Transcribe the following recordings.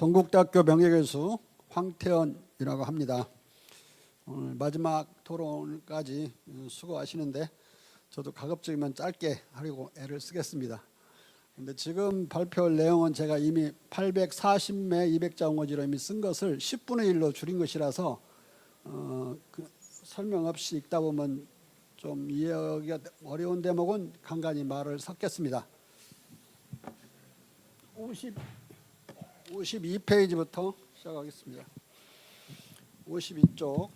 동국대학교 명예교수 황태원이라고 합니다. 오늘 마지막 토론까지 수고하시는데 저도 가급적이면 짧게 하려고 애를 쓰겠습니다. 근데 지금 발표할 내용은 제가 이미 840매 200자 원고지로 이미 쓴 것을 10분의 1로 줄인 것이라서 설명 없이 읽다 보면 좀 이해하기가 어려운 대목은 간간히 말을 섞겠습니다. 52페이지부터 시작하겠습니다. 52쪽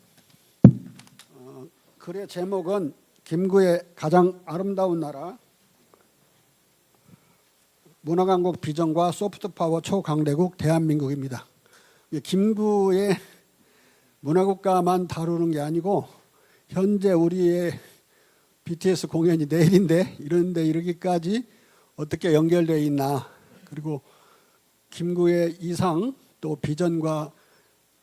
글의 제목은 김구의 가장 아름다운 나라 문화강국 비전과 소프트파워 초강대국 대한민국입니다. 김구의 문화국가만 다루는 게 아니고 현재 우리의 BTS 공연이 내일인데 이런데 이르기까지 어떻게 연결되어 있나, 그리고 김구의 이상 또 비전과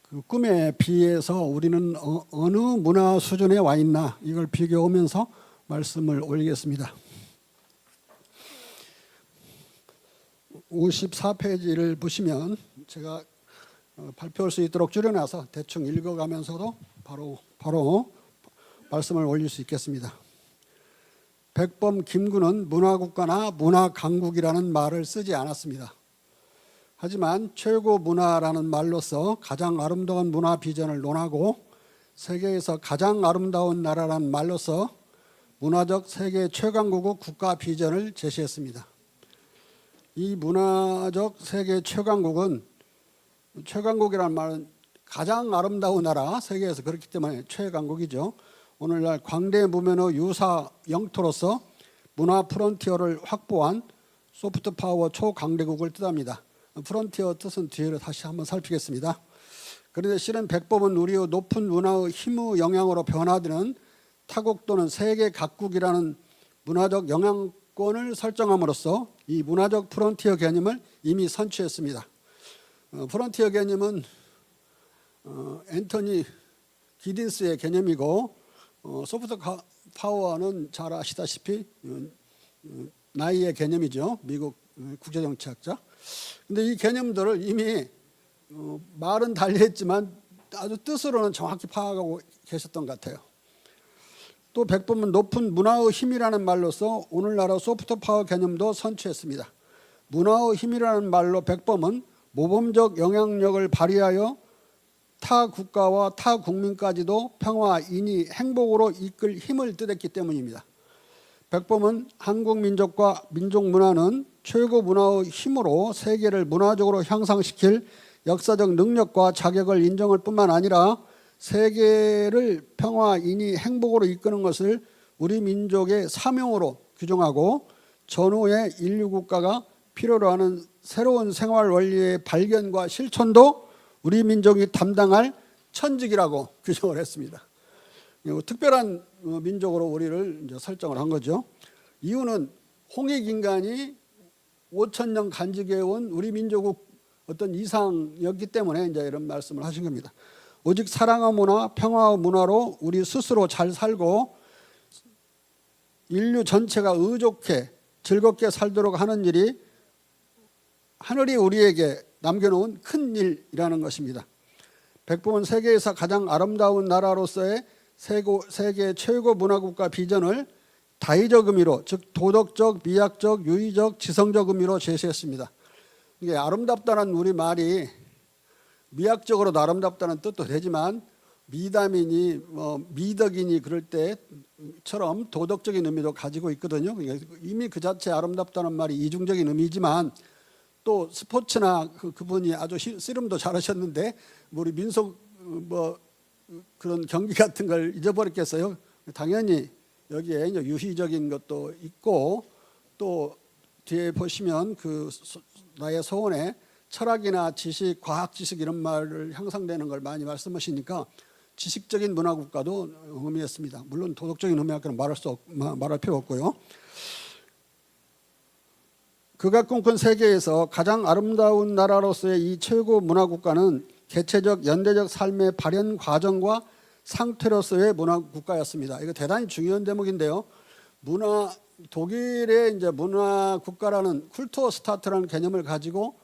그 꿈에 비해서 우리는 어느 문화 수준에 와 있나, 이걸 비교하면서 말씀을 올리겠습니다. 54페이지를 보시면 제가 발표할 수 있도록 줄여놔서 대충 읽어가면서도 바로 말씀을 올릴 수 있겠습니다. 백범 김구는 문화국가나 문화강국이라는 말을 쓰지 않았습니다. 하지만 최고 문화라는 말로서 가장 아름다운 문화 비전을 논하고 세계에서 가장 아름다운 나라라는 말로서 문화적 세계 최강국의 국가 비전을 제시했습니다. 이 문화적 세계 최강국은, 최강국이라는 말은 가장 아름다운 나라, 세계에서 그렇기 때문에 최강국이죠. 오늘날 광대 무면의 유사 영토로서 문화 프론티어를 확보한 소프트파워 초강대국을 뜻합니다. 프론티어 뜻은 뒤에 다시 한번 살피겠습니다. 그런데 실은 백범은 우리의 높은 문화의 힘의 영향으로 변화되는 타국 또는 세계 각국이라는 문화적 영향권을 설정함으로써 이 문화적 프론티어 개념을 이미 선취했습니다. 프론티어 개념은 앤토니 기딘스의 개념이고, 소프트 파워는 잘 아시다시피 나이의 개념이죠. 미국 국제정치학자. 근데 이 개념들을 이미 말은 달리했지만 아주 뜻으로는 정확히 파악하고 계셨던 것 같아요. 또 백범은 높은 문화의 힘이라는 말로서 오늘날의 소프트 파워 개념도 선취했습니다. 문화의 힘이라는 말로 백범은 모범적 영향력을 발휘하여 타 국가와 타 국민까지도 평화, 인의, 행복으로 이끌 힘을 뜻했기 때문입니다. 백범은 한국 민족과 민족 문화는 최고 문화의 힘으로 세계를 문화적으로 향상시킬 역사적 능력과 자격을 인정할 뿐만 아니라 세계를 평화, 인의, 행복으로 이끄는 것을 우리 민족의 사명으로 규정하고 전후의 인류 국가가 필요로 하는 새로운 생활 원리의 발견과 실천도 우리 민족이 담당할 천직이라고 규정을 했습니다. 특별한 민족으로 우리를 이제 설정을 한 거죠. 이유는 홍익인간이 5,000년 간직해온 우리 민족의 어떤 이상이었기 때문에 이제 이런 말씀을 하신 겁니다. 오직 사랑의 문화, 평화의 문화로 우리 스스로 잘 살고 인류 전체가 의좋게 즐겁게 살도록 하는 일이 하늘이 우리에게 남겨놓은 큰 일이라는 것입니다. 백범은 세계에서 가장 아름다운 나라로서의 세계 최고 문화국가 비전을 다의적 의미로, 즉 도덕적, 미학적, 유의적, 지성적 의미로 제시했습니다. 이게 아름답다는 우리 말이 미학적으로도 아름답다는 뜻도 되지만 미담이니 미덕이니 그럴 때처럼 도덕적인 의미도 가지고 있거든요. 이미 그 자체 아름답다는 말이 이중적인 의미지만 또 스포츠나 그분이 아주 씨름도 잘하셨는데 우리 민속 그런 경기 같은 걸 잊어버렸겠어요. 당연히 여기에 유희적인 것도 있고, 또 뒤에 보시면 그 나의 소원에 철학이나 지식, 과학 지식 이런 말을 향상되는 걸 많이 말씀하시니까 지식적인 문화국가도 의미했습니다. 물론 도덕적인 의미는 말할 필요 없고요. 그가 꿈꾼 세계에서 가장 아름다운 나라로서의 이 최고 문화국가는 개체적 연대적 삶의 발현 과정과 상태로서의 문화국가였습니다. 이거 대단히 중요한 대목인데요. 독일의 이제 문화국가라는 쿨투어 스타트라는 개념을 가지고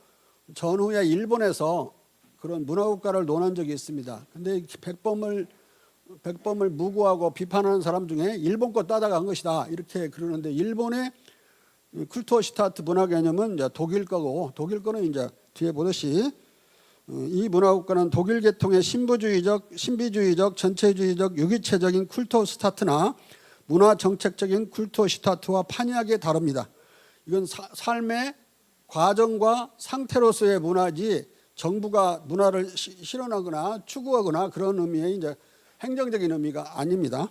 전후에 일본에서 그런 문화국가를 논한 적이 있습니다. 근데 백범을 무고하고 비판하는 사람 중에 일본 거 따다간 것이다 이렇게 그러는데, 일본의 쿨투어슈타트 문화 개념은 이제 독일 거고, 독일 거는 이제 뒤에 보듯이 이 문화국가는 독일 계통의 신비주의적, 전체주의적, 유기체적인 쿨투어슈타트나 문화 정책적인 쿨투어슈타트와 판이하게 다릅니다. 이건 삶의 과정과 상태로서의 문화지 정부가 문화를 실현하거나 추구하거나 그런 의미의 이제 행정적인 의미가 아닙니다.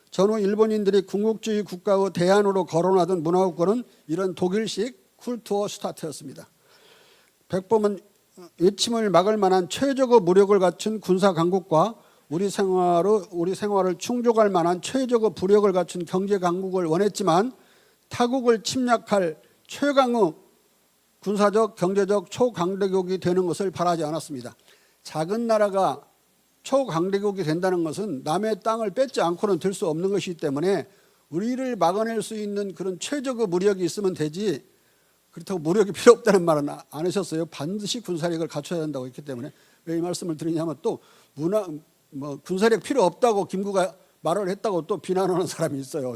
전후 일본인들이 군국주의 국가의 대안으로 거론하던 문화국가는 이런 독일식 쿨투어슈타트였습니다. 백범은 외침을 막을 만한 최적의 무력을 갖춘 군사 강국과 우리 생활을 충족할 만한 최적의 부력을 갖춘 경제 강국을 원했지만, 타국을 침략할 최강의 군사적, 경제적 초강대국이 되는 것을 바라지 않았습니다. 작은 나라가 초강대국이 된다는 것은 남의 땅을 뺏지 않고는 될 수 없는 것이기 때문에 우리를 막아낼 수 있는 그런 최적의 무력이 있으면 되지, 그렇다고 무력이 필요 없다는 말은 안 하셨어요. 반드시 군사력을 갖춰야 한다고 했기 때문에. 왜 이 말씀을 드리냐면, 또 군사력 필요 없다고 김구가 말을 했다고 또 비난하는 사람이 있어요.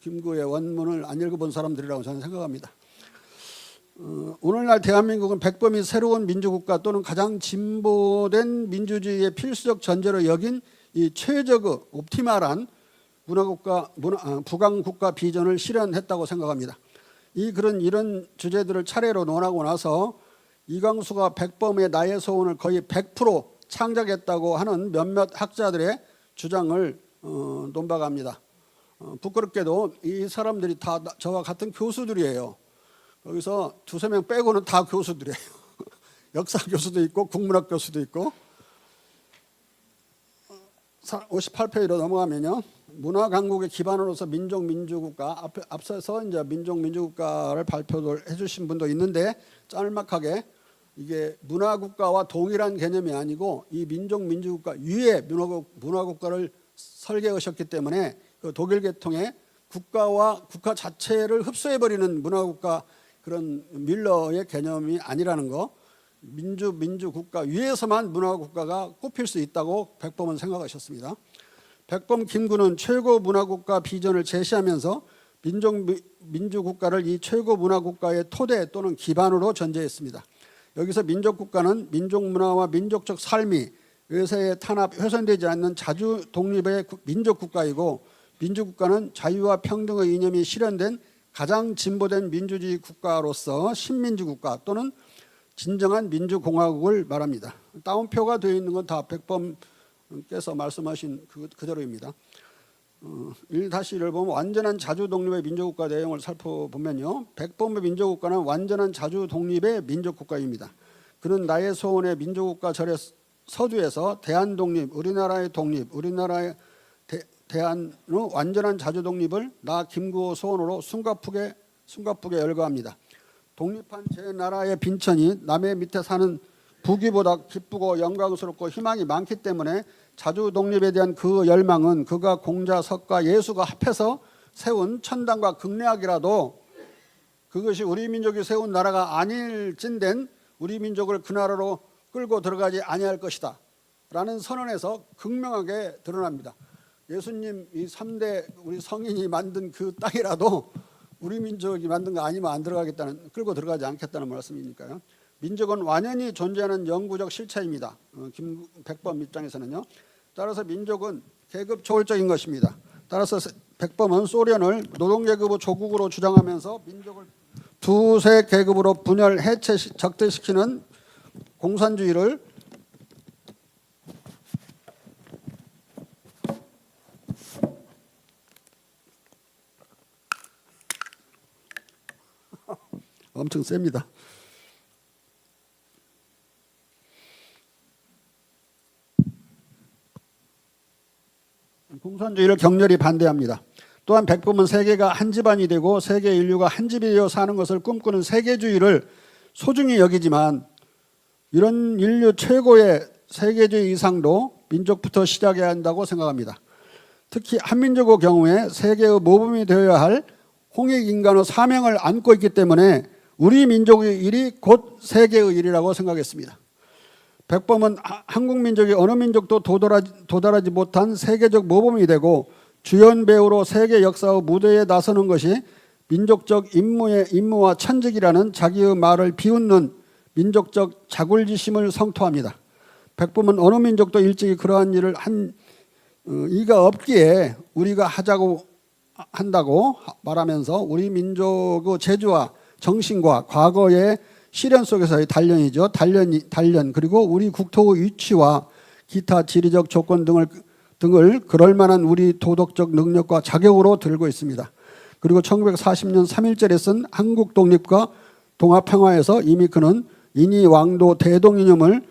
김구의 원문을 안 읽어본 사람들이라고 저는 생각합니다. 오늘날 대한민국은 백범이 새로운 민주국가 또는 가장 진보된 민주주의의 필수적 전제로 여긴 이 최적의 옵티말한 부강국가 비전을 실현했다고 생각합니다. 이런 주제들을 차례로 논하고 나서 이광수가 백범의 나의 소원을 거의 100% 창작했다고 하는 몇몇 학자들의 주장을 논박합니다. 부끄럽게도 이 사람들이 다 저와 같은 교수들이에요. 거기서 두세 명 빼고는 다 교수들이에요. 역사 교수도 있고 국문학 교수도 있고. 58페이지로 넘어가면요, 문화 강국의 기반으로서 민족민주국가, 앞서서 이제 민족민주국가를 발표를 해주신 분도 있는데, 짤막하게 이게 문화국가와 동일한 개념이 아니고 이 민족민주국가 위에 문화국가를 설계하셨기 때문에 그 독일 계통의 국가 자체를 흡수해버리는 문화국가, 그런 밀러의 개념이 아니라는 거, 민주국가 위에서만 문화국가가 꼽힐 수 있다고 백범은 생각하셨습니다. 백범 김구는 최고 문화국가 비전을 제시하면서 민주국가를 이 최고 문화국가의 토대 또는 기반으로 전제했습니다. 여기서 민족국가는 민족문화와 민족적 삶이 외세의 탄압, 훼손되지 않는 자주 독립의 민족국가이고, 민주국가는 자유와 평등의 이념이 실현된 가장 진보된 민주주의 국가로서 신민주국가 또는 진정한 민주공화국을 말합니다. 따옴표가 되어 있는 건 다 백범께서 말씀하신 그대로입니다. 1-1을 보면 완전한 자주 독립의 민족국가 내용을 살펴보면요, 백범의 민족국가는 완전한 자주 독립의 민족국가입니다. 그는 나의 소원의 민족국가 절의 서두에서 대한독립, 우리나라의 독립, 우리나라의 대한의 완전한 자주 독립을 나 김구의 소원으로 숨가쁘게 열거합니다. 독립한 제 나라의 빈천이 남의 밑에 사는 부귀보다 기쁘고 영광스럽고 희망이 많기 때문에 자주 독립에 대한 그 열망은 그가 공자, 석가, 예수가 합해서 세운 천당과 극례학이라도 그것이 우리 민족이 세운 나라가 아닐진된 우리 민족을 그 나라로 끌고 들어가지 아니할 것이다 라는 선언에서 극명하게 드러납니다. 예수님 이 3대 우리 성인이 만든 그 땅이라도 우리 민족이 만든 거 아니면 안 들어가겠다는, 끌고 들어가지 않겠다는 말씀이니까요. 민족은 완연히 존재하는 영구적 실체입니다. 백범 입장에서는요. 따라서 민족은 계급 초월적인 것입니다. 따라서 백범은 소련을 노동계급의 조국으로 주장하면서 민족을 두세 계급으로 분열, 해체, 적대시키는 공산주의를 엄청 셉니다. 공산주의를 격렬히 반대합니다. 또한 백범은 세계가 한 집안이 되고 세계 인류가 한 집이 되어 사는 것을 꿈꾸는 세계주의를 소중히 여기지만, 이런 인류 최고의 세계주의 이상도 민족부터 시작해야 한다고 생각합니다. 특히 한민족의 경우에 세계의 모범이 되어야 할 홍익인간의 사명을 안고 있기 때문에 우리 민족의 일이 곧 세계의 일이라고 생각했습니다. 백범은 한국 민족이 어느 민족도 도달하지 못한 세계적 모범이 되고 주연 배우로 세계 역사의 무대에 나서는 것이 민족적 임무와 천직이라는 자기의 말을 비웃는 민족적 자굴지심을 성토합니다. 백범은 어느 민족도 일찍이 그러한 일을 한 이가 없기에 우리가 하자고 한다고 말하면서 우리 민족의 재주와 정신과 과거의 시련 속에서의 단련이죠. 단련 그리고 우리 국토의 위치와 기타 지리적 조건 등을 그럴 만한 우리 도덕적 능력과 자격으로 들고 있습니다. 그리고 1940년 3.1절에 쓴 한국 독립과 동아평화에서 이미 그는 인이 왕도 대동이념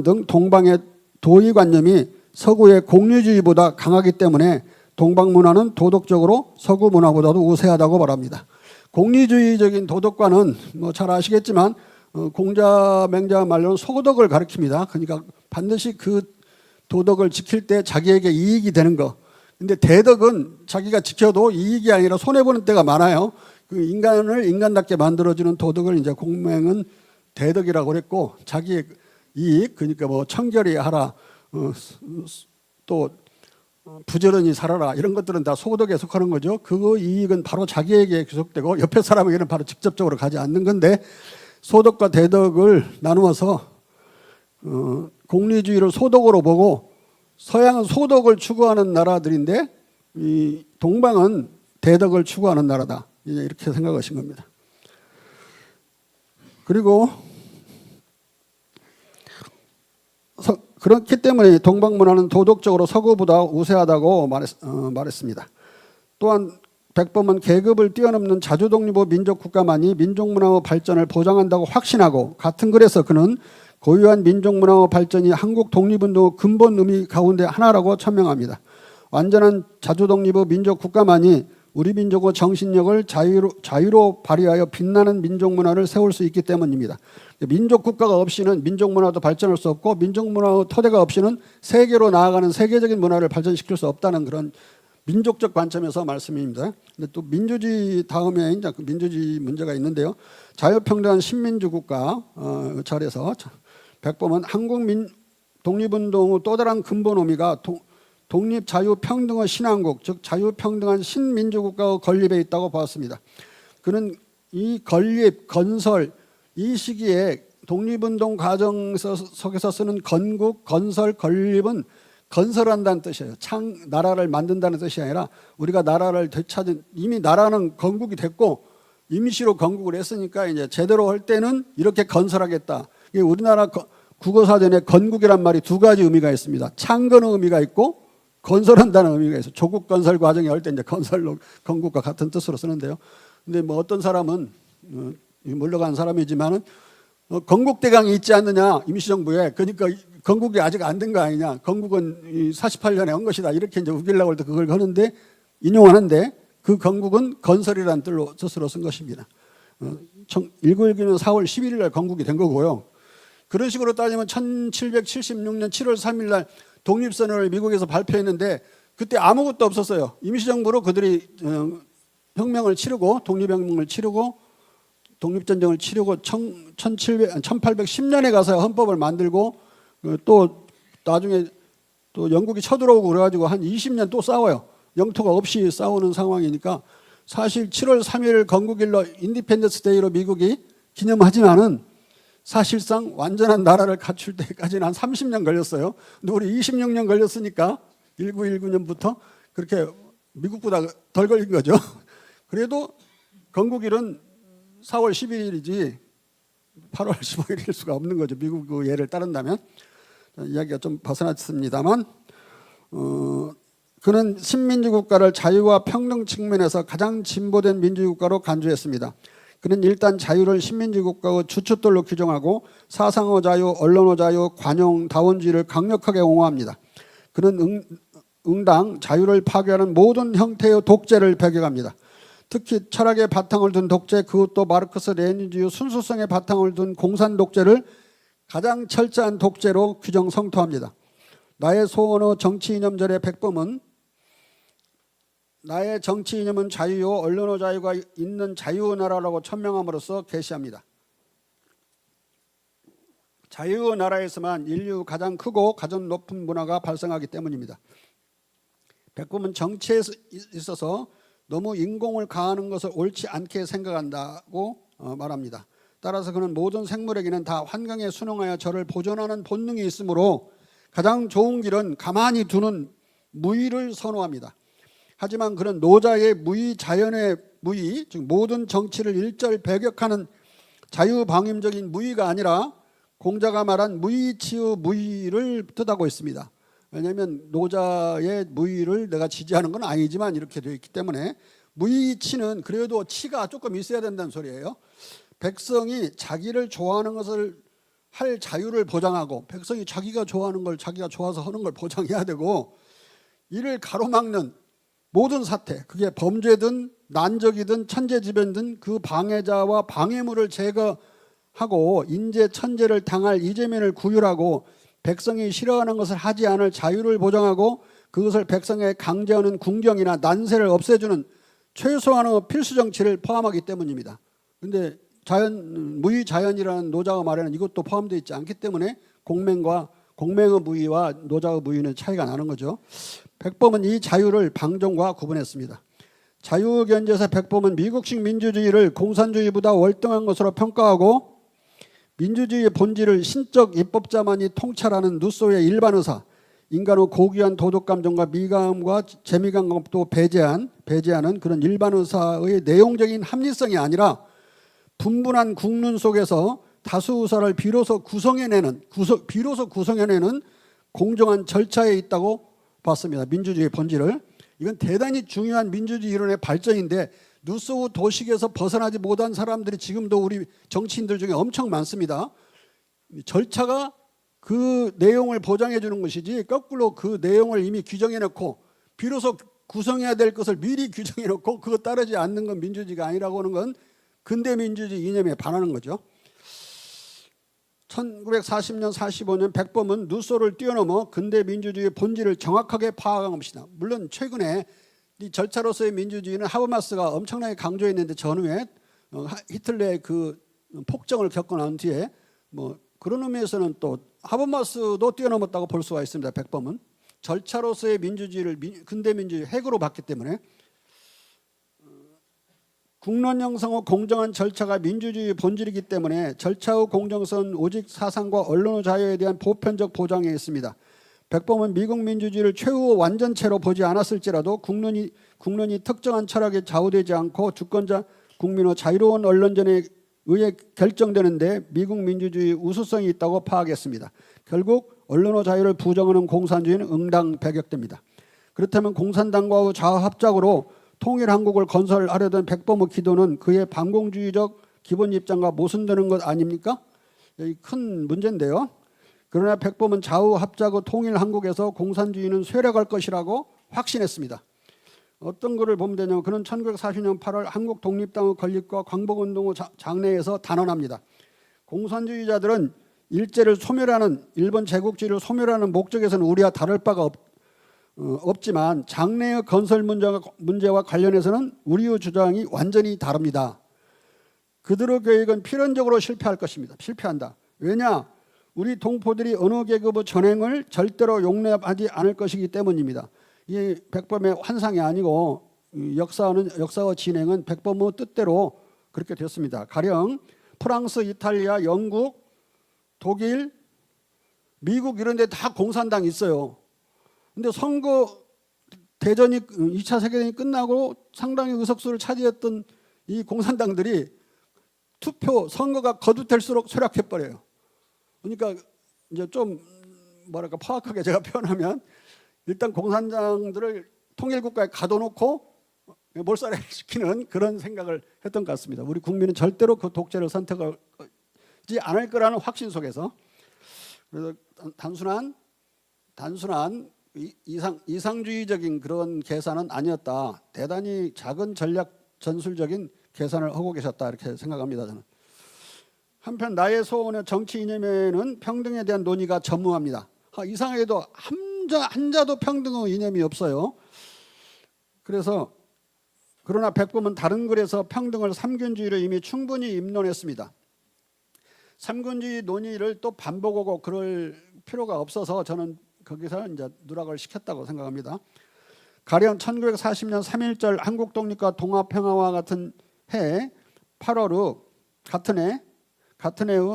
등 동방의 도의관념이 서구의 공유주의보다 강하기 때문에 동방문화는 도덕적으로 서구 문화보다도 우세하다고 말합니다. 공리주의적인 도덕관은 뭐 잘 아시겠지만 공자 맹자 말로는 소덕을 가리킵니다. 그러니까 반드시 그 도덕을 지킬 때 자기에게 이익이 되는 거. 근데 대덕은 자기가 지켜도 이익이 아니라 손해보는 때가 많아요. 그 인간을 인간답게 만들어주는 도덕을 이제 공맹은 대덕이라고 그랬고, 자기의 이익, 그러니까 뭐 청결히 하라, 또 부지런히 살아라, 이런 것들은 다 소덕에 속하는 거죠. 그 이익은 바로 자기에게 귀속되고 옆에 사람에게는 바로 직접적으로 가지 않는 건데, 소덕과 대덕을 나누어서 공리주의를 소덕으로 보고 서양은 소덕을 추구하는 나라들인데 이 동방은 대덕을 추구하는 나라다, 이렇게 생각하신 겁니다. 그리고 그렇기 때문에 동방문화는 도덕적으로 서구보다 우세하다고 말했습니다. 또한 백범은 계급을 뛰어넘는 자주독립의 민족국가만이 민족문화의 발전을 보장한다고 확신하고, 같은 글에서 그는 고유한 민족문화의 발전이 한국 독립운동의 근본 의미 가운데 하나라고 천명합니다. 완전한 자주독립의 민족국가만이 우리 민족의 정신력을 자유로 발휘하여 빛나는 민족문화를 세울 수 있기 때문입니다. 민족국가가 없이는 민족문화도 발전할 수 없고, 민족문화의 토대가 없이는 세계로 나아가는 세계적인 문화를 발전시킬 수 없다는 그런 민족적 관점에서 말씀입니다. 근데 또 민주주의 다음에 이제 민주주의 문제가 있는데요. 자유평등한 신민주 국가 자리에서 백범은 한국 독립운동의 또 다른 근본 의미가 독립, 자유, 평등의 신한국, 즉 자유평등한 신민주국가의 건립에 있다고 보았습니다. 그는 이 건립, 건설, 이 시기에 독립운동 과정 속에서 쓰는 건국, 건설, 건립은 건설한다는 뜻이에요. 나라를 만든다는 뜻이 아니라 우리가 나라를 되찾은, 이미 나라는 건국이 됐고 임시로 건국을 했으니까 이제 제대로 할 때는 이렇게 건설하겠다. 이게 우리나라 국어사전에 건국이란 말이 두 가지 의미가 있습니다. 창건의 의미가 있고 건설한다는 의미가 있어요. 조국 건설 과정에 할 때 이제 건설로 건국과 같은 뜻으로 쓰는데요. 근데 뭐 어떤 사람은 물러간 사람이지만은 건국대강이 있지 않느냐 임시정부에, 그러니까 건국이 아직 안 된 거 아니냐, 건국은 48년에 한 것이다, 이렇게 이제 우기려고 할 때 그걸 하는데 인용하는데, 그 건국은 건설이라는 뜻으로 쓴 것입니다. 1919년 4월 11일 날 건국이 된 거고요. 그런 식으로 따지면 1776년 7월 3일 날 독립선언을 미국에서 발표했는데 그때 아무것도 없었어요. 임시정부로 그들이 혁명을 치르고 독립혁명을 치르고 독립전쟁을 치르고 1810년에 가서 헌법을 만들고, 또 나중에 또 영국이 쳐들어오고 그래가지고 한 20년 또 싸워요. 영토가 없이 싸우는 상황이니까 사실 7월 3일 건국일로 인디펜던스 데이로 미국이 기념하지만은 사실상 완전한 나라를 갖출 때까지는 한 30년 걸렸어요. 근데 우리 26년 걸렸으니까 1919년부터 그렇게 미국보다 덜 걸린 거죠. 그래도 건국일은 4월 11일이지 8월 15일일 수가 없는 거죠. 미국 그 예를 따른다면. 이야기가 좀 벗어났습니다만, 그는 신민주국가를 자유와 평등 측면에서 가장 진보된 민주국가로 간주했습니다. 그는 일단 자유를 신민주국가의 주춧돌로 규정하고 사상의 자유, 언론의 자유, 관용, 다원주의를 강력하게 옹호합니다. 그는 응당 자유를 파괴하는 모든 형태의 독재를 배격합니다. 특히 철학의 바탕을 둔 독재, 그것도 마르크스 레닌주의 순수성의 바탕을 둔 공산 독재를 가장 철저한 독재로 규정 성토합니다. 나의 소원의 정치 이념절의 백범은 나의 정치 이념은 자유요 언론의 자유가 있는 자유의 나라라고 천명함으로써 계시합니다. 자유의 나라에서만 인류 가장 크고 가장 높은 문화가 발생하기 때문입니다. 백범은 정치에 있어서 너무 인공을 가하는 것을 옳지 않게 생각한다고 말합니다. 따라서 그는 모든 생물에게는 다 환경에 순응하여 저를 보존하는 본능이 있으므로 가장 좋은 길은 가만히 두는 무의를 선호합니다. 하지만 그는 노자의 무의, 자연의 무의, 즉 모든 정치를 일절 배격하는 자유방임적인 무의가 아니라 공자가 말한 무의치의 무의를 뜻하고 있습니다. 왜냐하면 노자의 무의를 내가 지지하는 건 아니지만 이렇게 되어 있기 때문에 무의치는 그래도 치가 조금 있어야 된다는 소리예요. 백성이 자기를 좋아하는 것을 할 자유를 보장하고 백성이 자기가 좋아하는 걸 자기가 좋아서 하는 걸 보장해야 되고 이를 가로막는 모든 사태, 그게 범죄든 난적이든 천재지변든 그 방해자와 방해물을 제거하고 인재 천재를 당할 이재민을 구휼하고 백성이 싫어하는 것을 하지 않을 자유를 보장하고 그것을 백성에게 강제하는 궁경이나 난세를 없애주는 최소한의 필수 정치를 포함하기 때문입니다. 그런데 무의 자연이라는 노자의 말에는 이것도 포함되어 있지 않기 때문에 공맹의 무의와 노자의 무의는 차이가 나는 거죠. 백범은 이 자유를 방종과 구분했습니다. 자유의 견지에서 백범은 미국식 민주주의를 공산주의보다 월등한 것으로 평가하고 민주주의의 본질을 신적 입법자만이 통찰하는 루소의 일반의사, 인간의 고귀한 도덕감정과 미감과 재미감도 배제하는 그런 일반의사의 내용적인 합리성이 아니라 분분한 국론 속에서 다수 의사를 비로소 구성해내는 공정한 절차에 있다고 봤습니다. 민주주의의 본질을. 이건 대단히 중요한 민주주의 이론의 발전인데 루소우 도식에서 벗어나지 못한 사람들이 지금도 우리 정치인들 중에 엄청 많습니다. 절차가 그 내용을 보장해 주는 것이지 거꾸로 그 내용을 이미 규정해 놓고 비로소 구성해야 될 것을 미리 규정해 놓고 그거 따르지 않는 건 민주주의가 아니라고 하는 건 근대 민주주의 이념에 반하는 거죠. 1940년 45년 백범은 루소를 뛰어넘어 근대 민주주의의 본질을 정확하게 파악한 것이다. 물론 최근에 이 절차로서의 민주주의는 하버마스가 엄청나게 강조했는데 전후에 히틀러의 그 폭정을 겪고 난 뒤에 뭐 그런 의미에서는 또 하버마스도 뛰어넘었다고 볼 수가 있습니다. 백범은 절차로서의 민주주의를 근대 민주주의 핵으로 봤기 때문에 국론 형성의 공정한 절차가 민주주의의 본질이기 때문에 절차의 공정성은 오직 사상과 언론의 자유에 대한 보편적 보장에 있습니다. 백범은 미국 민주주의를 최후의 완전체로 보지 않았을지라도 국론이 특정한 철학에 좌우되지 않고 주권자 국민의 자유로운 언론전에 의해 결정되는데 미국 민주주의의 우수성이 있다고 파악했습니다. 결국 언론의 자유를 부정하는 공산주의는 응당배격됩니다. 그렇다면 공산당과의 좌합작으로 통일 한국을 건설하려던 백범의 기도는 그의 반공주의적 기본 입장과 모순되는 것 아닙니까? 큰 문제인데요. 그러나 백범은 좌우합작의 통일 한국에서 공산주의는 쇠락할 것이라고 확신했습니다. 어떤 것을 보면 되냐면 그는 1940년 8월 한국 독립당의 건립과 광복운동의 장래에서 단언합니다. 공산주의자들은 일제를 소멸하는 일본 제국주의를 소멸하는 목적에서는 우리와 다를 바가 없지만 장래의 건설 문제와 관련해서는 우리의 주장이 완전히 다릅니다. 그들의 계획은 필연적으로 실패할 것입니다. 실패한다. 왜냐? 우리 동포들이 어느 계급의 전횡을 절대로 용납하지 않을 것이기 때문입니다. 이 백범의 환상이 아니고 역사의 진행은 백범의 뜻대로 그렇게 됐습니다. 가령 프랑스, 이탈리아, 영국, 독일, 미국 이런 데 다 공산당이 있어요. 근데 선거 대전이 2차 세계대전이 끝나고 상당히 의석수를 차지했던 이 공산당들이 선거가 거듭될수록 쇠락해버려요. 그러니까 이제 좀 뭐랄까 파악하게 제가 표현하면 일단 공산당들을 통일국가에 가둬놓고 몰살시키는 그런 생각을 했던 것 같습니다. 우리 국민은 절대로 그 독재를 선택하지 않을 거라는 확신 속에서. 그래서 단순한 이상주의적인 그런 계산은 아니었다. 대단히 작은 전략 전술적인 계산을 하고 계셨다 이렇게 생각합니다. 저는. 한편 나의 소원의 정치 이념에는 평등에 대한 논의가 전무합니다. 이상하게도 한자도 평등의 이념이 없어요. 그래서 그러나 백범은 다른 글에서 평등을 삼균주의로 이미 충분히 입론했습니다. 삼균주의 논의를 또 반복하고 그럴 필요가 없어서 저는 거기서 이제 누락을 시켰다고 생각합니다. 가령 1940년 3.1절 한국 독립과 동아평화와 같은 해 8월 후 같은 해의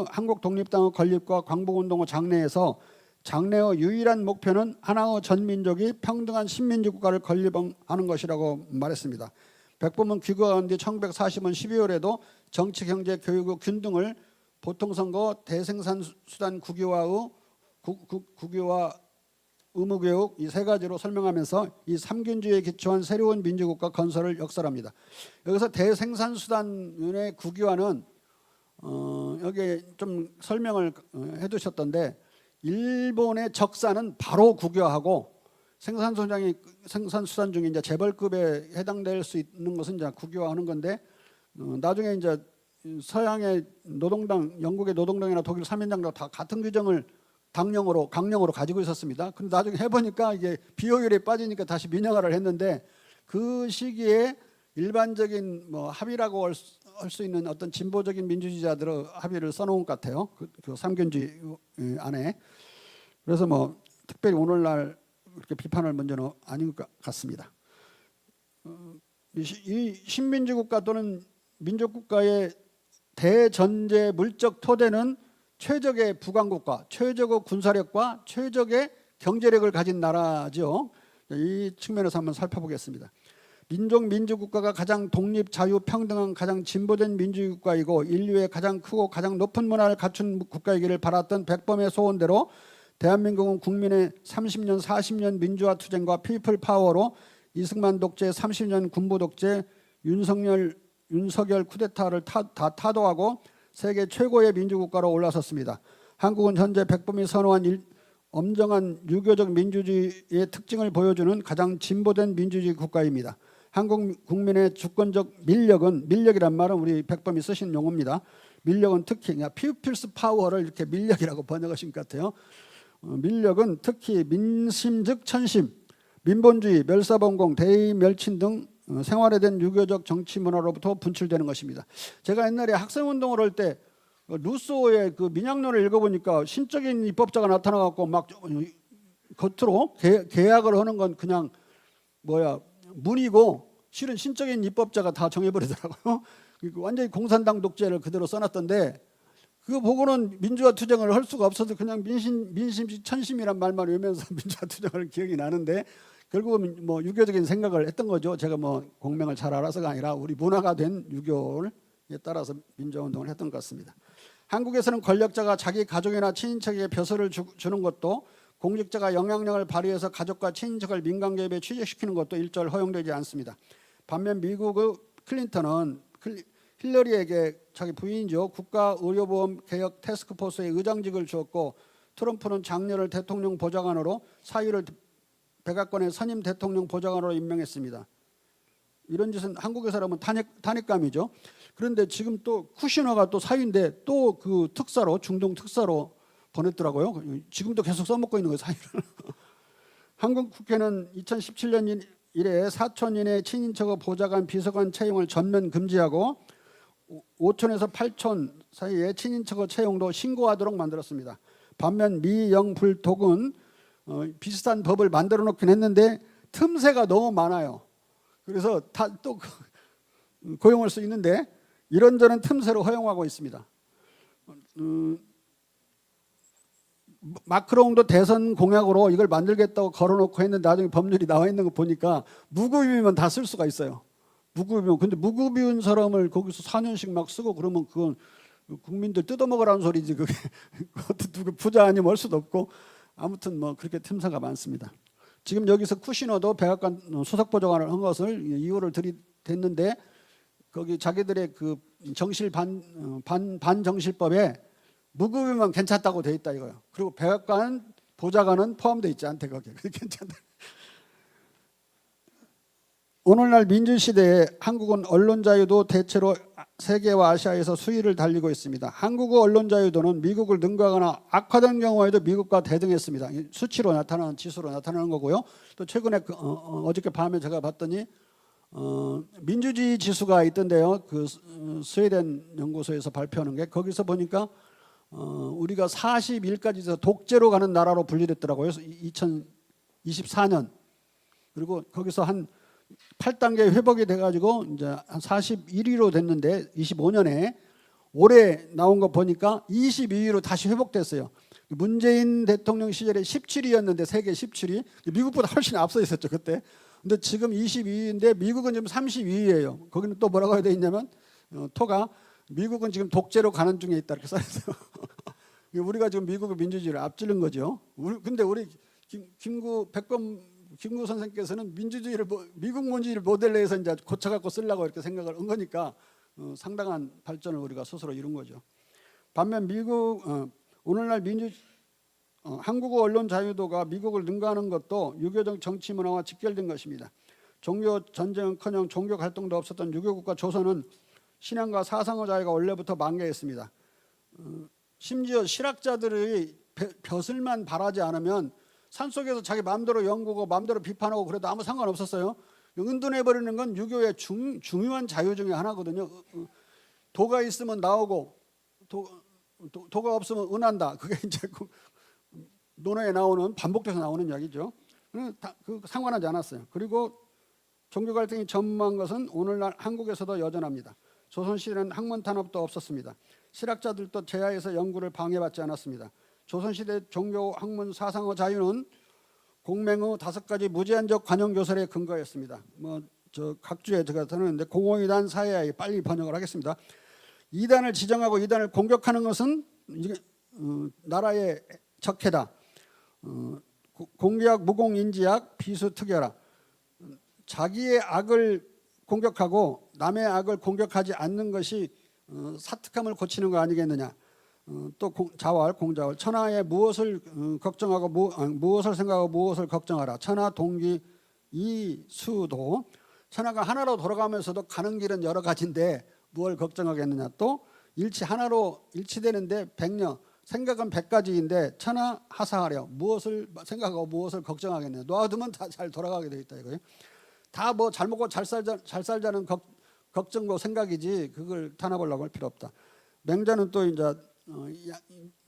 한국 독립당의 건립과 광복운동의 장래에서 장래의 유일한 목표는 하나의 전민족이 평등한 신민주 국가를 건립하는 것이라고 말했습니다. 백범은 귀국한 뒤 1940년 12월에도 정치, 경제, 교육, 균등을 보통선거, 대생산수단 국유화 의무교육 이 세 가지로 설명하면서 이 삼균주의에 기초한 새로운 민주국가 건설을 역설합니다. 여기서 대생산수단의 국유화는 여기에 좀 설명을 해두셨던데 일본의 적산은 바로 국유화하고 생산수단 중에 이제 재벌급에 해당될 수 있는 것은 이제 국유화하는 건데 나중에 이제 서양의 노동당, 영국의 노동당이나 독일 삼인당도 다 같은 규정을 강령으로 가지고 있었습니다. 근데 나중에 해보니까 이게 비효율에 빠지니까 다시 민영화를 했는데 그 시기에 일반적인 뭐 합의라고 할 수 있는 어떤 진보적인 민주주의자들의 합의를 써놓은 것 같아요. 그 삼균주의 안에. 그래서 뭐 특별히 오늘날 그렇게 비판할 문제는 아닌 것 같습니다. 이 신민주국가 또는 민족국가의 대전제 물적 토대는 최적의 부강국가, 최적의 군사력과 최적의 경제력을 가진 나라죠. 이 측면에서 한번 살펴보겠습니다. 민족 민주국가가 가장 독립, 자유, 평등한 가장 진보된 민주국가이고 인류의 가장 크고 가장 높은 문화를 갖춘 국가이기를 바랐던 백범의 소원대로 대한민국은 국민의 30년, 40년 민주화 투쟁과 피플 파워로 이승만 독재, 30년 군부 독재, 윤석열 쿠데타를 다 타도하고 세계 최고의 민주국가로 올라섰습니다. 한국은 현재 백범이 선호한 엄정한 유교적 민주주의의 특징을 보여주는 가장 진보된 민주주의 국가입니다. 한국 국민의 주권적 밀력이란 말은 우리 백범이 쓰신 용어입니다. 밀력은 특히 피플스 파워를 이렇게 밀력이라고 번역하신 것 같아요. 밀력은 특히 민심 즉 천심, 민본주의, 멸사봉공, 대의 멸친 등 생활에 대한 유교적 정치 문화로부터 분출되는 것입니다. 제가 옛날에 학생운동을 할 때 루소의 그 민약론을 읽어보니까 신적인 입법자가 나타나갖고 막 겉으로 계약을 하는 건 그냥 문이고 실은 신적인 입법자가 다 정해버리더라고요. 완전히 공산당 독재를 그대로 써놨던데 그거 보고는 민주화 투쟁을 할 수가 없어서 그냥 민심 천심이란 말만 외우면서 민주화 투쟁을 기억이 나는데 결국은 뭐 유교적인 생각을 했던 거죠. 제가 뭐 공명을 잘 알아서가 아니라 우리 문화가 된 유교에 따라서 민주화운동을 했던 것 같습니다. 한국에서는 권력자가 자기 가족이나 친인척에게 벼슬을 주는 것도 공직자가 영향력을 발휘해서 가족과 친인척을 민간 개입에 취직시키는 것도 일절 허용되지 않습니다. 반면 미국의 클린턴은 힐러리에게 자기 부인이죠. 국가의료보험 개혁 태스크포스의 의장직을 주었고 트럼프는 장녀를 대통령 보좌관으로 사위를 백악관의 선임 대통령 보좌관으로 임명했습니다. 이런 짓은 한국에서라면 탄핵감이죠. 그런데 지금 또 쿠시너가 또 사위인데 또 그 특사로 중동 특사로 보냈더라고요. 지금도 계속 써먹고 있는 거예요, 사위를. 한국 국회는 2017년 이래 사촌 이내 친인척의 보좌관, 비서관 채용을 전면 금지하고 5촌에서 8촌 사이에 친인척의 채용도 신고하도록 만들었습니다. 반면 미, 영, 불, 독은 비슷한 법을 만들어 놓긴 했는데 틈새가 너무 많아요. 그래서 또 고용할 수 있는데 이런저런 틈새로 허용하고 있습니다. 마크롱도 대선 공약으로 이걸 만들겠다고 걸어놓고 했는데 나중에 법률이 나와 있는 거 보니까 무급이면 다 쓸 수가 있어요. 무급이면. 근데 무급이운 사람을 거기서 4년씩 막 쓰고 그러면 그건 국민들 뜯어먹으라는 소리지. 그게 누구 부자 아니면 할 수도 없고. 아무튼 뭐 그렇게 틈새가 많습니다. 지금 여기서 쿠시너도 백악관 수석보좌관을 한 것을 이유를 들이댔는데 거기 자기들의 그 정실 반정실법에 무급이면 괜찮다고 돼 있다 이거예요. 그리고 백악관 보좌관은 포함되어 있지 않대 거기에. 괜찮다. 오늘날 민주시대에 한국은 언론 자유도 대체로 세계와 아시아에서 수위를 달리고 있습니다. 한국의 언론 자유도는 미국을 능가하거나 악화된 경우에도 미국과 대등했습니다. 수치로 나타나는 지수로 나타나는 거고요. 또 최근에 어저께 밤에 제가 봤더니 민주주의 지수가 있던데요. 그 스웨덴 연구소에서 발표하는 게 거기서 보니까 우리가 41까지 독재로 가는 나라로 분류됐더라고요. 2024년. 그리고 거기서 한 8단계 회복이 돼가지고 이제 한 41위로 됐는데 25년에 올해 나온 거 보니까 22위로 다시 회복됐어요. 문재인 대통령 시절에 17위였는데 세계 17위, 미국보다 훨씬 앞서 있었죠 그때. 근데 지금 22위인데 미국은 지금 32위예요. 거기는 또 뭐라고 되어 있냐면 토가 미국은 지금 독재로 가는 중에 있다 이렇게 써있어요. 우리가 지금 미국의 민주주의를 앞지른 거죠. 근데 우리 김구 선생께서는 민주주의를 미국 민주주의를 모델로 해서 이제 고쳐갖고 쓰려고 이렇게 생각을 한 거니까 상당한 발전을 우리가 스스로 이룬 거죠. 반면 오늘날 한국어 언론 자유도가 미국을 능가하는 것도 유교적 정치 문화와 직결된 것입니다. 종교 전쟁은커녕 종교 활동도 없었던 유교국가 조선은 신앙과 사상의 자유가 원래부터 만개했습니다. 심지어 실학자들이 벼슬만 바라지 않으면 산속에서 자기 마음대로 연구하고 마음대로 비판하고 그래도 아무 상관없었어요. 은둔해버리는 건 유교의 중요한 자유 중에 하나거든요. 도가 있으면 나오고 도가 없으면 은한다. 그게 이제 논어에 나오는 반복돼서 나오는 이야기죠. 상관하지 않았어요. 그리고 종교 갈등이 전무한 것은 오늘날 한국에서도 여전합니다. 조선시대는 학문 탄압도 없었습니다. 실학자들도 제하에서 연구를 방해받지 않았습니다. 조선시대 종교 학문 사상의 자유는 공맹의 5가지 무제한적 관용 교설에 근거했습니다. 각 주에 제가 드는데 공허이단 사회에 빨리 번역을 하겠습니다. 이단을 지정하고 이단을 공격하는 것은 나라의 적해다. 공기학, 무공인지학, 비수특여라. 자기의 악을 공격하고 남의 악을 공격하지 않는 것이 사특함을 고치는 거 아니겠느냐. 또 자활, 공자활. 천하에 무엇을 걱정하고 무엇을 생각하고 무엇을 걱정하라. 천하 동기 이수도. 천하가 하나로 돌아가면서도 가는 길은 여러 가지인데 무엇을 걱정하겠느냐. 또 일치 하나로 일치되는데 백녀. 생각은 100가지인데 천하 하사하려. 무엇을 생각하고 무엇을 걱정하겠느냐. 놔두면 다 잘 돌아가게 돼 있다 이거예요. 다 뭐 잘 먹고 잘 살자는 걱정과 생각이지 그걸 탄압하려고 할 필요 없다. 맹자는 또 이제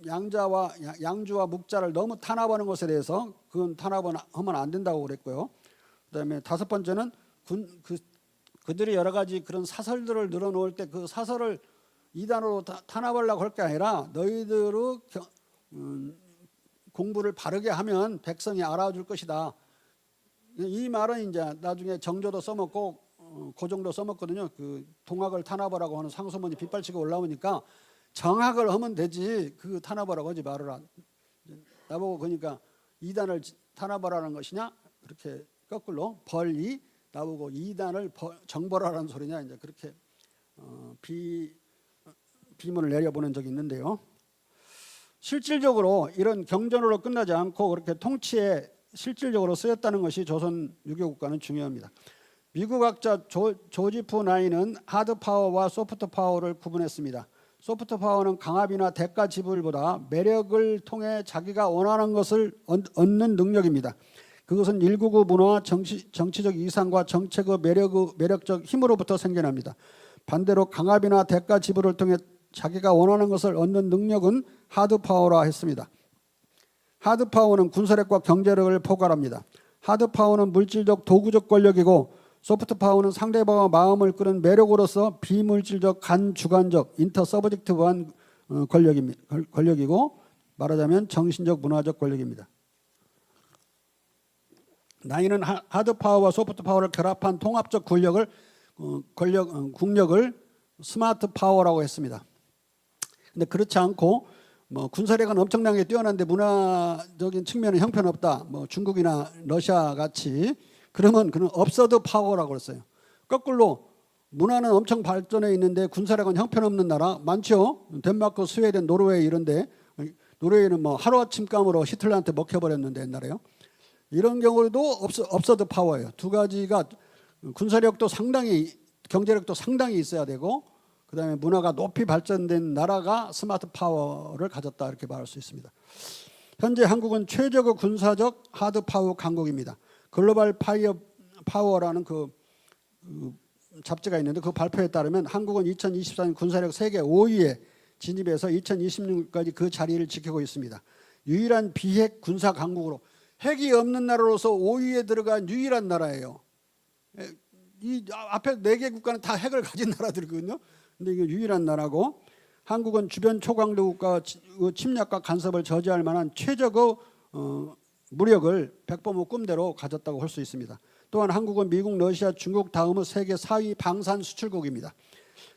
양주와 묵자를 너무 탄압하는 것에 대해서 그건 탄압은 하면 안 된다고 그랬고요. 그다음에 5번째는 그들이 여러 가지 그런 사설들을 늘어놓을 때 그 사설을 이단으로 탄압하려고 할 게 아니라 너희들의 공부를 바르게 하면 백성이 알아줄 것이다. 이 말은 이제 나중에 정조도 써먹고 고종도 써먹거든요. 그 동학을 탄압하라고 하는 상소문이 빗발치고 올라오니까 정학을 하면 되지 그 탄압하라고 하지 말아라. 나보고 그러니까 이단을 탄압하라는 것이냐 그렇게 거꾸로 벌이 나보고 이단을 정벌하라는 소리냐 이제 그렇게 비문을 내려보낸 적이 있는데요. 실질적으로 이런 경전으로 끝나지 않고 그렇게 통치에 실질적으로 쓰였다는 것이 조선 유교 국가는 중요합니다. 미국 학자 조지프 나인은 하드 파워와 소프트 파워를 구분했습니다. 소프트 파워는 강압이나 대가 지불보다 매력을 통해 자기가 원하는 것을 얻는 능력입니다. 그것은 일국의 문화, 정치적 이상과 정책의 매력적 힘으로부터 생겨납니다. 반대로 강압이나 대가 지불을 통해 자기가 원하는 것을 얻는 능력은 하드 파워라 했습니다. 하드 파워는 군사력과 경제력을 포괄합니다. 하드 파워는 물질적 도구적 권력이고 소프트 파워는 상대방의 마음을 끄는 매력으로서 비물질적 간주관적 인터서브젝티브한 권력이고 말하자면 정신적 문화적 권력입니다. 나이는 하드 파워와 소프트 파워를 결합한 통합적 국력을 스마트 파워라고 했습니다. 근데 그렇지 않고 군사력은 엄청나게 뛰어난데 문화적인 측면은 형편없다. 중국이나 러시아 같이 그러면 그는 업서드 파워라고 그랬어요. 거꾸로 문화는 엄청 발전해 있는데 군사력은 형편없는 나라 많죠. 덴마크, 스웨덴, 노르웨이 이런데 노르웨이는 하루아침감으로 히틀러한테 먹혀버렸는데 옛날에요. 이런 경우도 업서드 파워예요. 두 가지가 군사력도 상당히 경제력도 상당히 있어야 되고 그다음에 문화가 높이 발전된 나라가 스마트 파워를 가졌다 이렇게 말할 수 있습니다. 현재 한국은 최적의 군사적 하드 파워 강국입니다. 글로벌 파이어 파워라는 그 잡지가 있는데 그 발표에 따르면 한국은 2024년 군사력 세계 5위에 진입해서 2026년까지 그 자리를 지키고 있습니다. 유일한 비핵 군사 강국으로, 핵이 없는 나라로서 5위에 들어간 유일한 나라예요. 이 앞에 4개 국가는 다 핵을 가진 나라들이거든요. 근데 이게 유일한 나라고, 한국은 주변 초강도 국가 침략과 간섭을 저지할 만한 최적의 무력을 백범호 꿈대로 가졌다고 할 수 있습니다. 또한 한국은 미국, 러시아, 중국 다음의 세계 4위 방산 수출국입니다.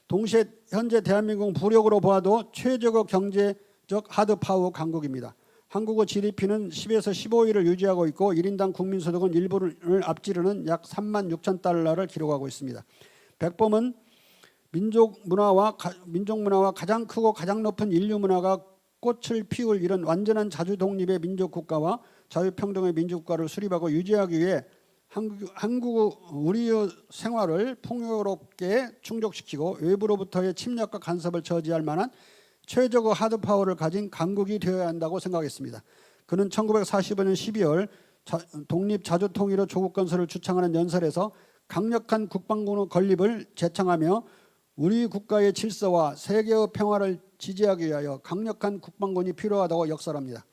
동시에 현재 대한민국 부력으로 보아도 최적의 경제적 하드파워 강국입니다. 한국의 GDP는 10에서 15위를 유지하고 있고 1인당 국민소득은 일본을 앞지르는 약 3만 6천 달러를 기록하고 있습니다. 백범은 민족 문화와 가장 크고 가장 높은 인류 문화가 꽃을 피울 이런 완전한 자주 독립의 민족 국가와 자유평등의 민족 국가를 수립하고 유지하기 위해 우리의 생활을 풍요롭게 충족시키고 외부로부터의 침략과 간섭을 저지할 만한 최적의 하드파워를 가진 강국이 되어야 한다고 생각했습니다. 그는 1945년 12월 독립자주통일의 조국 건설을 주창하는 연설에서 강력한 국방군의 건립을 제창하며 우리 국가의 질서와 세계의 평화를 지지하기 위하여 강력한 국방군이 필요하다고 역설합니다.